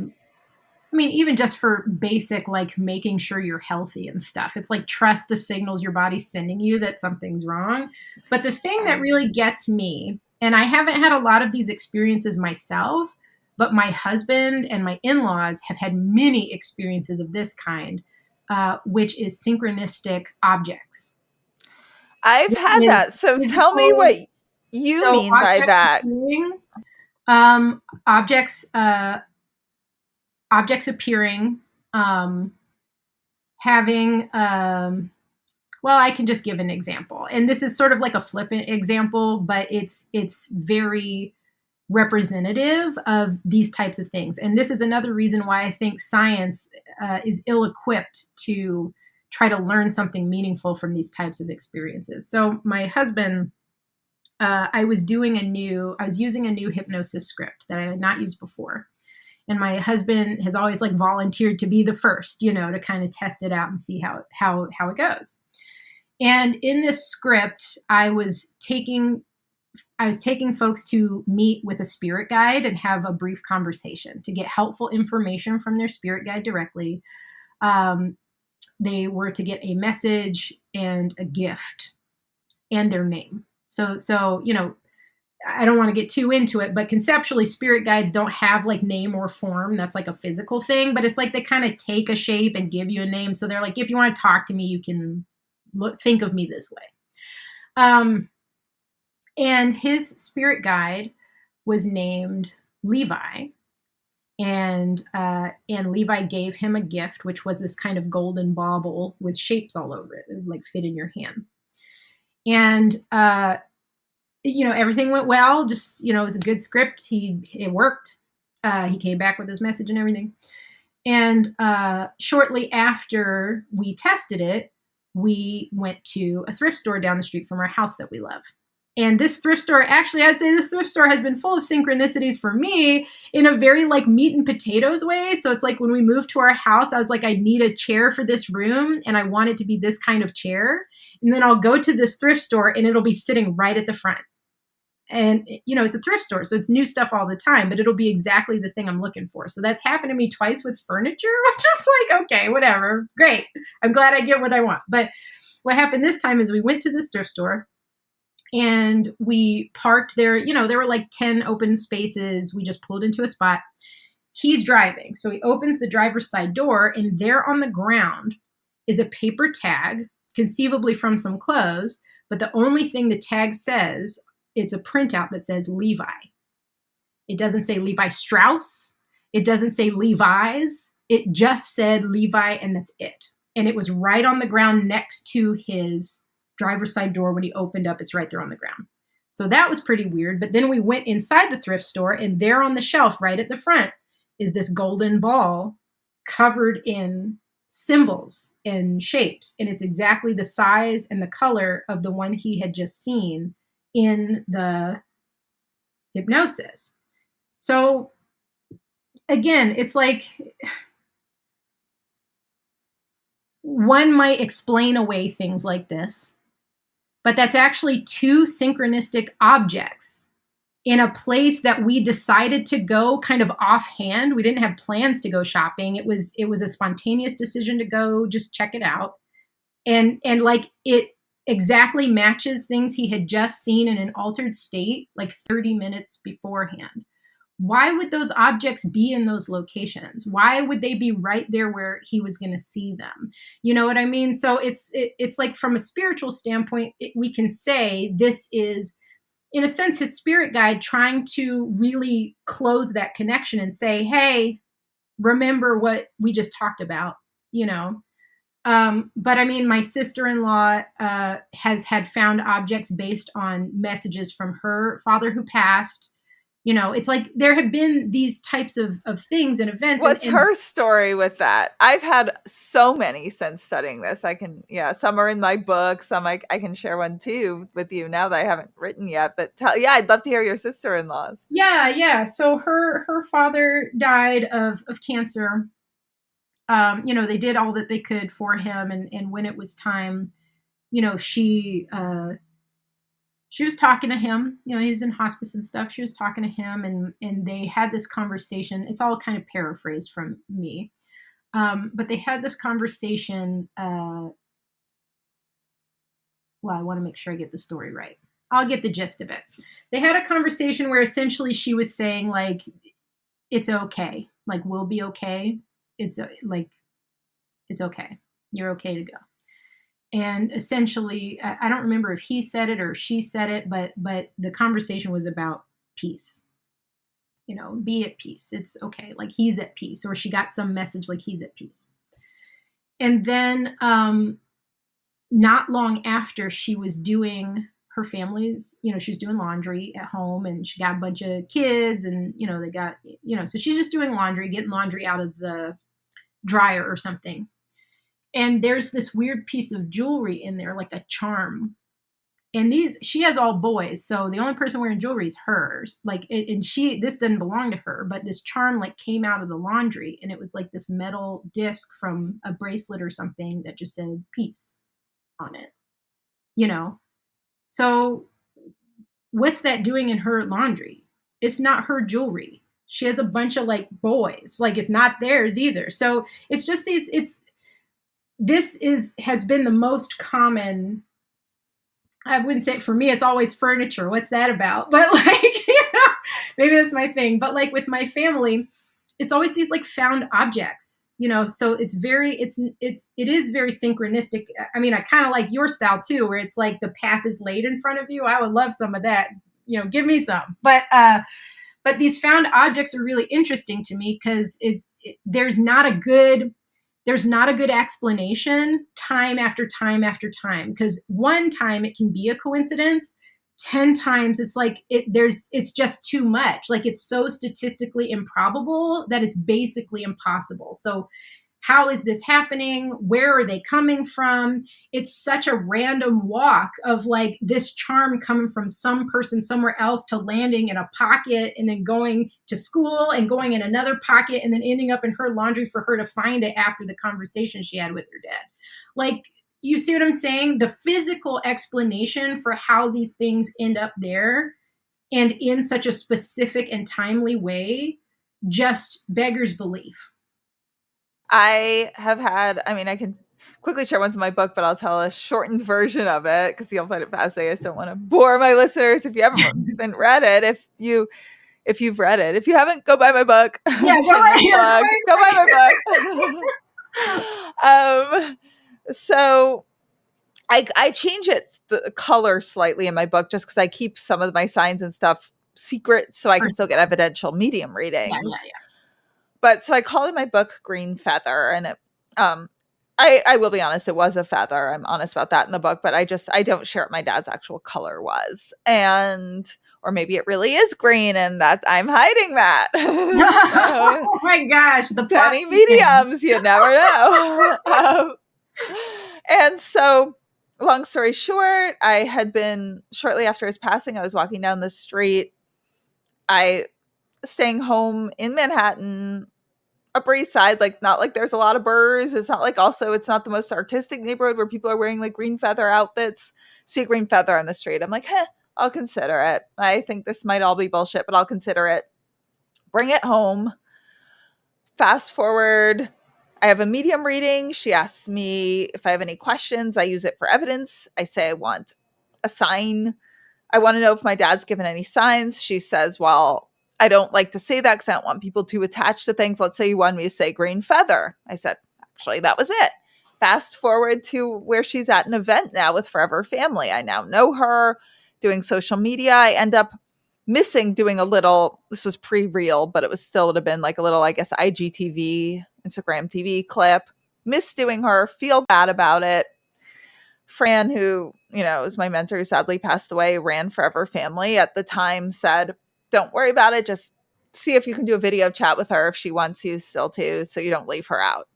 Speaker 1: mean, even just for basic, like making sure you're healthy and stuff. It's like trust the signals your body's sending you that something's wrong. But the thing that really gets me, and I haven't had a lot of these experiences myself, but my husband and my in laws have had many experiences of this kind, which is synchronistic objects.
Speaker 2: I've
Speaker 1: It
Speaker 2: had
Speaker 1: is
Speaker 2: that. So tell me
Speaker 1: physical.
Speaker 2: what you
Speaker 1: So
Speaker 2: mean by
Speaker 1: objects
Speaker 2: that.
Speaker 1: appearing, objects, objects appearing, um, having well, I can just give an example, and this is sort of like a flippant example, but it's very representative of these types of things. And this is another reason why I think science is ill-equipped to try to learn something meaningful from these types of experiences. So my husband, I was using a new hypnosis script that I had not used before, and my husband has always like volunteered to be the first, to kind of test it out and see how it goes. And in this script, I was taking folks to meet with a spirit guide and have a brief conversation to get helpful information from their spirit guide directly. Um, they were to get a message and a gift and their name. So I don't want to get too into it, but conceptually, spirit guides don't have like name or form. That's like a physical thing, but it's like they kind of take a shape and give you a name. So they're like, if you want to talk to me, you can think of me this way. And his spirit guide was named Levi, and Levi gave him a gift, which was this kind of golden bauble with shapes all over it. It would like fit in your hand. And everything went well. Just it was a good script. It worked. He came back with his message and everything. And shortly after we tested it, we went to a thrift store down the street from our house that we love. And this thrift store, actually, I'd say this thrift store has been full of synchronicities for me in a very like meat and potatoes way. So it's like when we moved to our house, I was like, I need a chair for this room, and I want it to be this kind of chair. And then I'll go to this thrift store and it'll be sitting right at the front. And it's a thrift store, so it's new stuff all the time, but it'll be exactly the thing I'm looking for. So that's happened to me twice with furniture, which is like, okay, whatever, great, I'm glad I get what I want. But what happened this time is we went to this thrift store and we parked there. There were like 10 open spaces. We just pulled into a spot. He's driving, so he opens the driver's side door, and there on the ground is a paper tag, conceivably from some clothes, but the only thing the tag says, it's a printout that says Levi. It doesn't say Levi Strauss. It doesn't say Levi's. It just said Levi, and that's it. And it was right on the ground next to his driver's side door. When he opened up, it's right there on the ground. So that was pretty weird. But then we went inside the thrift store, and there on the shelf right at the front is this golden ball covered in symbols and shapes. And it's exactly the size and the color of the one he had just seen in the hypnosis. So again, it's like one might explain away things like this, but that's actually two synchronistic objects in a place that we decided to go kind of offhand. We didn't have plans to go shopping. It was a spontaneous decision to go just check it out. And like exactly matches things he had just seen in an altered state like 30 minutes beforehand. Why would those objects be in those locations? Why would they be right there where he was going to see them? You know what I mean? So it's like from a spiritual standpoint, we can say this is, in a sense, his spirit guide trying to really close that connection and say, hey, remember what we just talked about, you know? But I mean, my sister-in-law has had found objects based on messages from her father who passed. You know, it's like there have been these types of things and events.
Speaker 2: What's her story with that? I've had so many since studying this. Some are in my book. Some I can share one too with you now that I haven't written yet. But I'd love to hear your sister-in-law's.
Speaker 1: Yeah. So her father died of cancer. You know, they did all that they could for him, and when it was time, you know, she was talking to him. You know, he was in hospice and stuff. She was talking to him, and they had this conversation. It's all kind of paraphrased from me, but they had this conversation. Well, I want to make sure I get the story right. I'll get the gist of it. They had a conversation where essentially she was saying, like, it's okay. Like, we'll be okay. It's like, it's okay. You're okay to go. And essentially, I don't remember if he said it or she said it, but the conversation was about peace. You know, be at peace. It's okay. Like, he's at peace, or she got some message like he's at peace. And then not long after, she was doing her family's, you know, she was doing laundry at home, and she got a bunch of kids, and, you know, they got, you know, so she's just doing laundry, getting laundry out of the dryer or something. And there's this weird piece of jewelry in there, like a charm. And she has all boys, so the only person wearing jewelry is hers. Like, this didn't belong to her, but this charm like came out of the laundry, and it was like this metal disc from a bracelet or something that just said peace on it, you know? So what's that doing in her laundry? It's not her jewelry. She has a bunch of like boys, like it's not theirs either. So it's just has been the most common. I wouldn't say, for me, it's always furniture. What's that about? But like, you know, maybe that's my thing. But like with my family, it's always these like found objects, you know, so it is very synchronistic. I mean, I kind of like your style too, where it's like the path is laid in front of you. I would love some of that, you know, give me some. But these found objects are really interesting to me because there's not a good explanation time after time after time. Because one time it can be a coincidence, 10 times it's like it's just too much. Like, it's so statistically improbable that it's basically impossible. So how is this happening? Where are they coming from? It's such a random walk of like this charm coming from some person somewhere else to landing in a pocket and then going to school and going in another pocket and then ending up in her laundry for her to find it after the conversation she had with her dad. Like, you see what I'm saying? The physical explanation for how these things end up there and in such a specific and timely way just beggars belief.
Speaker 2: I can quickly share ones in my book, but I'll tell a shortened version of it because you'll find it fascinating. I just don't want to bore my listeners if you haven't been read it. If you've read it, if you haven't, go buy my book.
Speaker 1: Yeah,
Speaker 2: go buy my book. So I change the color slightly in my book just because I keep some of my signs and stuff secret so I can still get evidential medium readings.
Speaker 1: Yeah.
Speaker 2: But so I call in my book Green Feather, and it, I will be honest, it was a feather. I'm honest about that in the book, but I don't share what my dad's actual color was. Or maybe it really is green and that I'm hiding that.
Speaker 1: Oh my gosh. The
Speaker 2: tiny mediums, you never know. And so long story short, I had been, shortly after his passing, I was walking down the street. Staying home in Manhattan, Upper East Side, like not like there's a lot of birds. It's not like it's not the most artistic neighborhood where people are wearing like green feather outfits. See a green feather on the street. I'm like, I'll consider it. I think this might all be bullshit, but I'll consider it. Bring it home. Fast forward. I have a medium reading. She asks me if I have any questions. I use it for evidence. I say I want a sign. I want to know if my dad's given any signs. She says, well, I don't like to say that because I don't want people too attached to things. Let's say you wanted me to say green feather. I said, actually, that was it. Fast forward to where she's at an event now with Forever Family. I now know her doing social media. I end up missing doing a little, this was pre-reel, but it was still would have been like a little, I guess, IGTV, Instagram TV clip. Miss doing her, feel bad about it. Fran, who, is my mentor, who sadly passed away, ran Forever Family at the time, said, don't worry about it. Just see if you can do a video chat with her if she wants you still to, so you don't leave her out.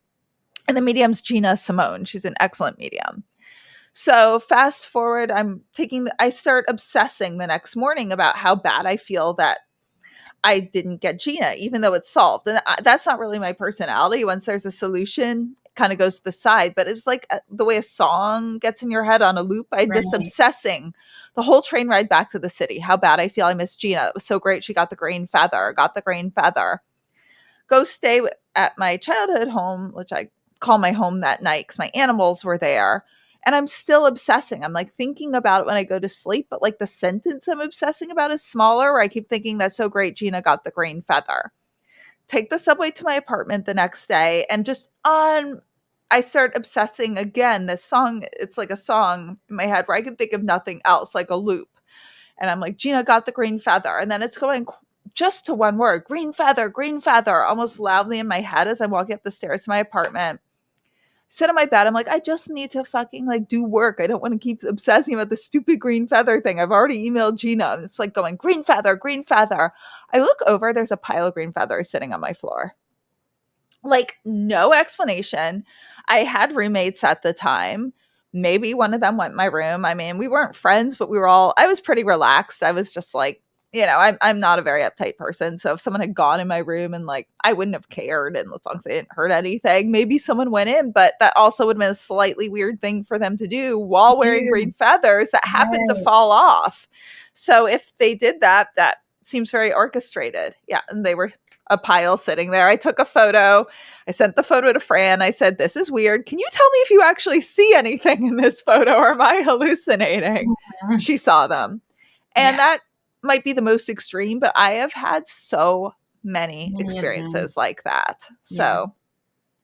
Speaker 2: And the medium's Gina Simone. She's an excellent medium. So fast forward, I start obsessing the next morning about how bad I feel that I didn't get Gina, even though it's solved. And that's not really my personality. Once there's a solution, it kind of goes to the side. But it's like the way a song gets in your head on a loop. I'm just obsessing the whole train ride back to the city. How bad I feel I miss Gina. It was so great. She got the green feather. Go stay at my childhood home, which I call my home that night because my animals were there. And I'm still obsessing. I'm like thinking about it when I go to sleep, but like the sentence I'm obsessing about is smaller, where I keep thinking that's so great. Gina got the green feather. Take the subway to my apartment the next day, and I start obsessing again. This song, it's like a song in my head where I can think of nothing else, like a loop. And I'm like, Gina got the green feather. And then it's going just to one word, green feather, almost loudly in my head as I'm walking up the stairs to my apartment. Sit on my bed. I'm like, I just need to fucking like do work. I don't want to keep obsessing about the stupid green feather thing. I've already emailed Gina. And it's like going, green feather, green feather. I look over, there's a pile of green feathers sitting on my floor. Like, no explanation. I had roommates at the time. Maybe one of them went in my room. I mean, we weren't friends, but I was pretty relaxed. I was just like, I'm not a very uptight person. So if someone had gone in my room and like, I wouldn't have cared. And as long as they didn't hurt anything, maybe someone went in, but that also would have been a slightly weird thing for them to do while wearing green feathers that happened to fall off. So if they did that, that seems very orchestrated. Yeah. And they were a pile sitting there. I took a photo. I sent the photo to Fran. I said, this is weird. Can you tell me if you actually see anything in this photo, or am I hallucinating? Mm-hmm. She saw them. And that might be the most extreme, but I have had so many experiences like that. So,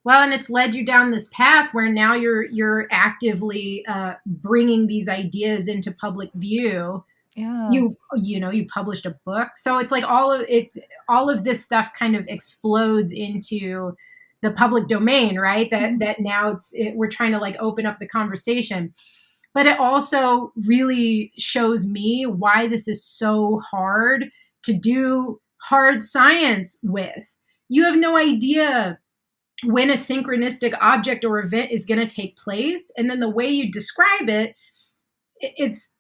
Speaker 1: well, and it's led you down this path where now you're actively bringing these ideas into public view. Yeah. You published a book, so it's like all of this stuff kind of explodes into the public domain, right? That now we're trying to like open up the conversation. But it also really shows me why this is so hard to do hard science with. You have no idea when a synchronistic object or event is going to take place. And then the way you describe it's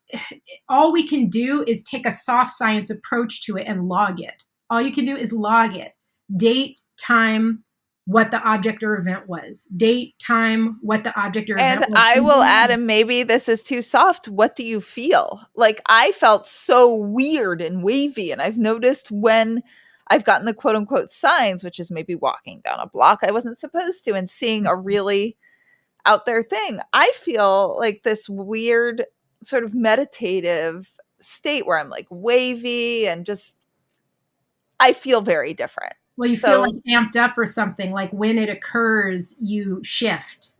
Speaker 1: all we can do is take a soft science approach to it and log it. All you can do is log it. Date, time, what the object or event was. Date, time, what the object or event was.
Speaker 2: And I will add, and maybe this is too soft, what do you feel? Like, I felt so weird and wavy, and I've noticed when I've gotten the quote unquote signs, which is maybe walking down a block I wasn't supposed to and seeing a really out there thing, I feel like this weird sort of meditative state where I'm like wavy and just, I feel very different.
Speaker 1: Well, you feel like amped up or something, like when it occurs, you shift.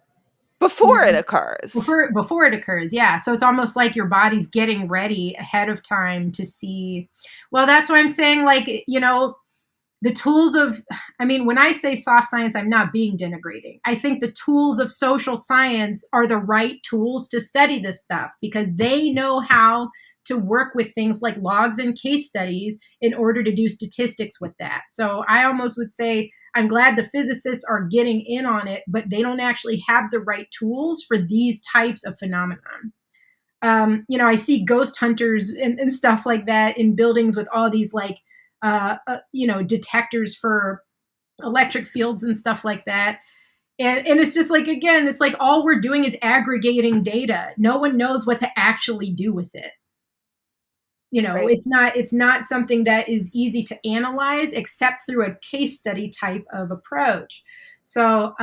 Speaker 2: Before it occurs.
Speaker 1: Before it occurs, yeah. So it's almost like your body's getting ready ahead of time to see. Well, that's why I'm saying, like, the tools of, when I say soft science, I'm not being denigrating. I think the tools of social science are the right tools to study this stuff because they know how to work with things like logs and case studies in order to do statistics with that. So I almost would say I'm glad the physicists are getting in on it, but they don't actually have the right tools for these types of phenomenon. I see ghost hunters and stuff like that in buildings with all these like, detectors for electric fields and stuff like that. And it's just like, again, it's like all we're doing is aggregating data. No one knows what to actually do with it. Right. It's not something that is easy to analyze except through a case study type of approach. So,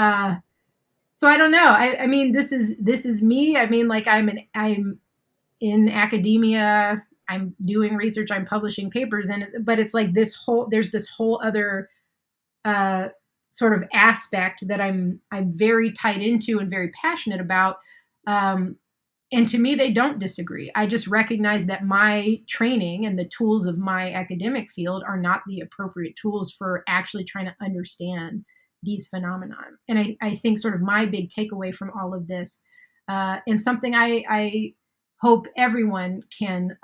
Speaker 1: so I don't know. I mean, this is me. I mean, like I'm in academia. I'm doing research. I'm publishing papers, but it's like there's this whole other uh, sort of aspect that I'm very tied into and very passionate about. Um, and to me, they don't disagree. I just recognize that my training and the tools of my academic field are not the appropriate tools for actually trying to understand these phenomena. And I think sort of my big takeaway from all of this, and something I hope everyone can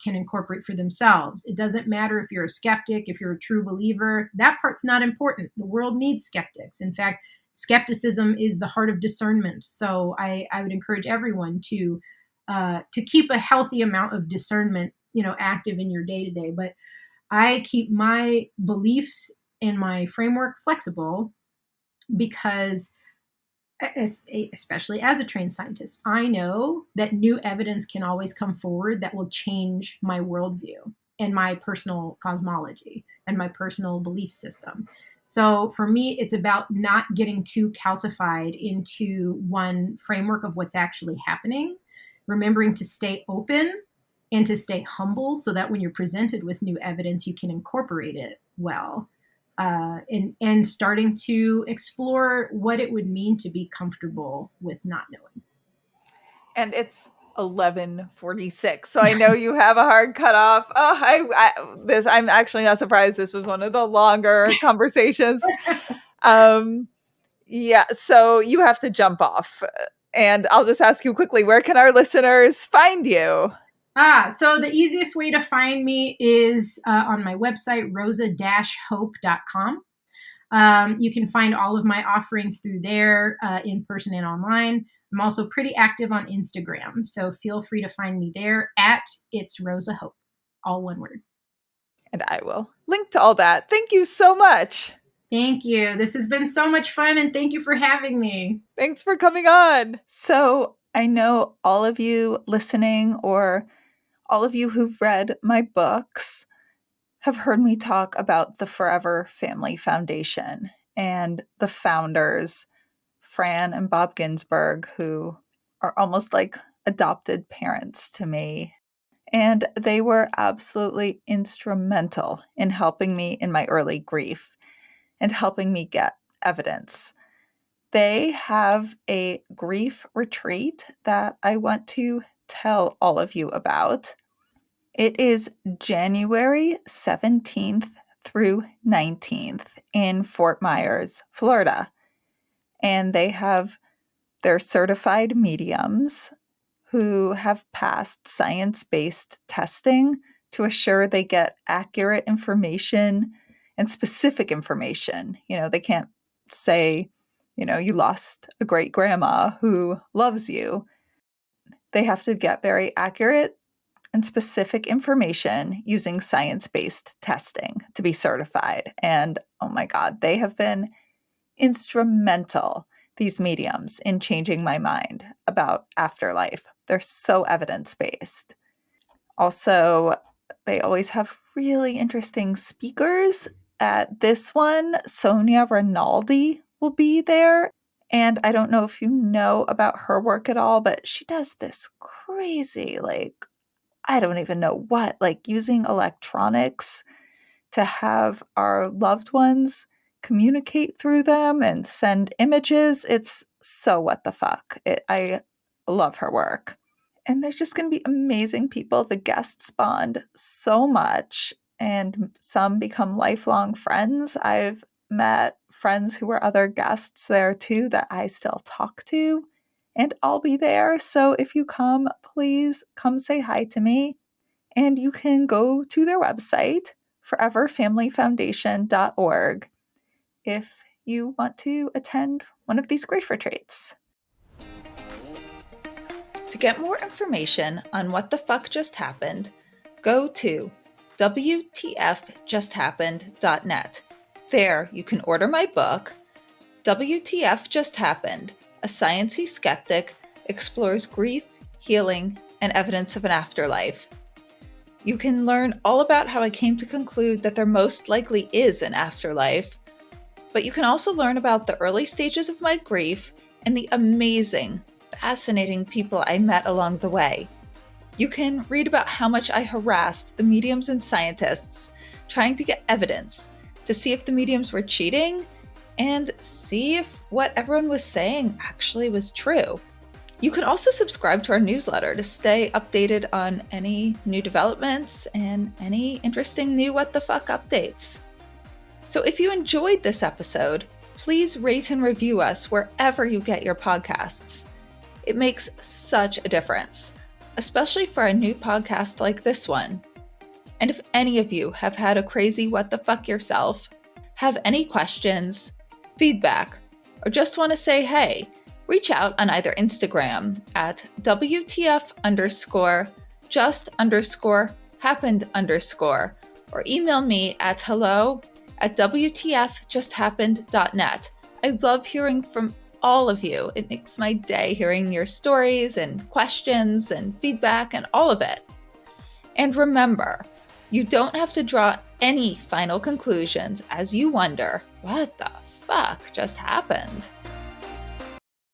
Speaker 1: incorporate for themselves. It doesn't matter if you're a skeptic, if you're a true believer. That part's not important. The world needs skeptics. In fact, skepticism is the heart of discernment. So I would encourage everyone to keep a healthy amount of discernment, active in your day to day. But I keep my beliefs and my framework flexible because, especially as a trained scientist, I know that new evidence can always come forward that will change my worldview and my personal cosmology and my personal belief system. So for me, it's about not getting too calcified into one framework of what's actually happening, remembering to stay open and to stay humble so that when you're presented with new evidence, you can incorporate it well. And starting to explore what it would mean to be comfortable with not knowing.
Speaker 2: And it's 11:46, so I know you have a hard cutoff. I'm actually not surprised. This was one of the longer conversations. Yeah, so you have to jump off. And I'll just ask you quickly, where can our listeners find you?
Speaker 1: So the easiest way to find me is on my website, rosa-hope.com. You can find all of my offerings through there, in person and online. I'm also pretty active on Instagram, so feel free to find me there at It's Rosa Hope, all one word.
Speaker 2: And I will link to all that. Thank you so much.
Speaker 1: Thank you. This has been so much fun, and thank you for having me.
Speaker 2: Thanks for coming on. So I know all of you listening, or all of you who've read my books, have heard me talk about the Forever Family Foundation and the founders, Fran and Bob Ginsberg, who are almost like adopted parents to me. And they were absolutely instrumental in helping me in my early grief and helping me get evidence. They have a grief retreat that I want to tell all of you about. It is January 17th through 19th in Fort Myers, Florida. And they have their certified mediums who have passed science-based testing to assure they get accurate information and specific information. They can't say, you lost a great grandma who loves you. They have to get very accurate and specific information using science-based testing to be certified. And oh my God, they have been instrumental, these mediums, in changing my mind about afterlife. They're so evidence-based. Also, they always have really interesting speakers. At this one, Sonia Rinaldi will be there. And I don't know if you know about her work at all, but she does this crazy, I don't even know what, using electronics to have our loved ones communicate through them and send images. It's so what the fuck. I love her work. And there's just going to be amazing people. The guests bond so much, and some become lifelong friends. I've met friends who were other guests there too that I still talk to, and I'll be there. So if you come, please come say hi to me. And you can go to their website, foreverfamilyfoundation.org, if you want to attend one of these grief retreats. To get more information on what the fuck just happened, go to wtfjusthappened.net. There you can order my book, WTF Just Happened, A Sciencey Skeptic Explores Grief, Healing, and Evidence of an Afterlife. You can learn all about how I came to conclude that there most likely is an afterlife, But you can also learn about the early stages of my grief and the amazing, fascinating people I met along the way. You can read about how much I harassed the mediums and scientists trying to get evidence to see if the mediums were cheating and see if what everyone was saying actually was true. You can also subscribe to our newsletter to stay updated on any new developments and any interesting new what the fuck updates. So if you enjoyed this episode, please rate and review us wherever you get your podcasts. It makes such a difference, especially for a new podcast like this one. And if any of you have had a crazy what the fuck yourself, have any questions, feedback, or just want to say hey, reach out on either Instagram at WTF_just_happened_ or email me at hello@WTFjusthappened.net. I love hearing from all of you. It makes my day hearing your stories and questions and feedback and all of it. And remember, you don't have to draw any final conclusions as you wonder, what the fuck just happened?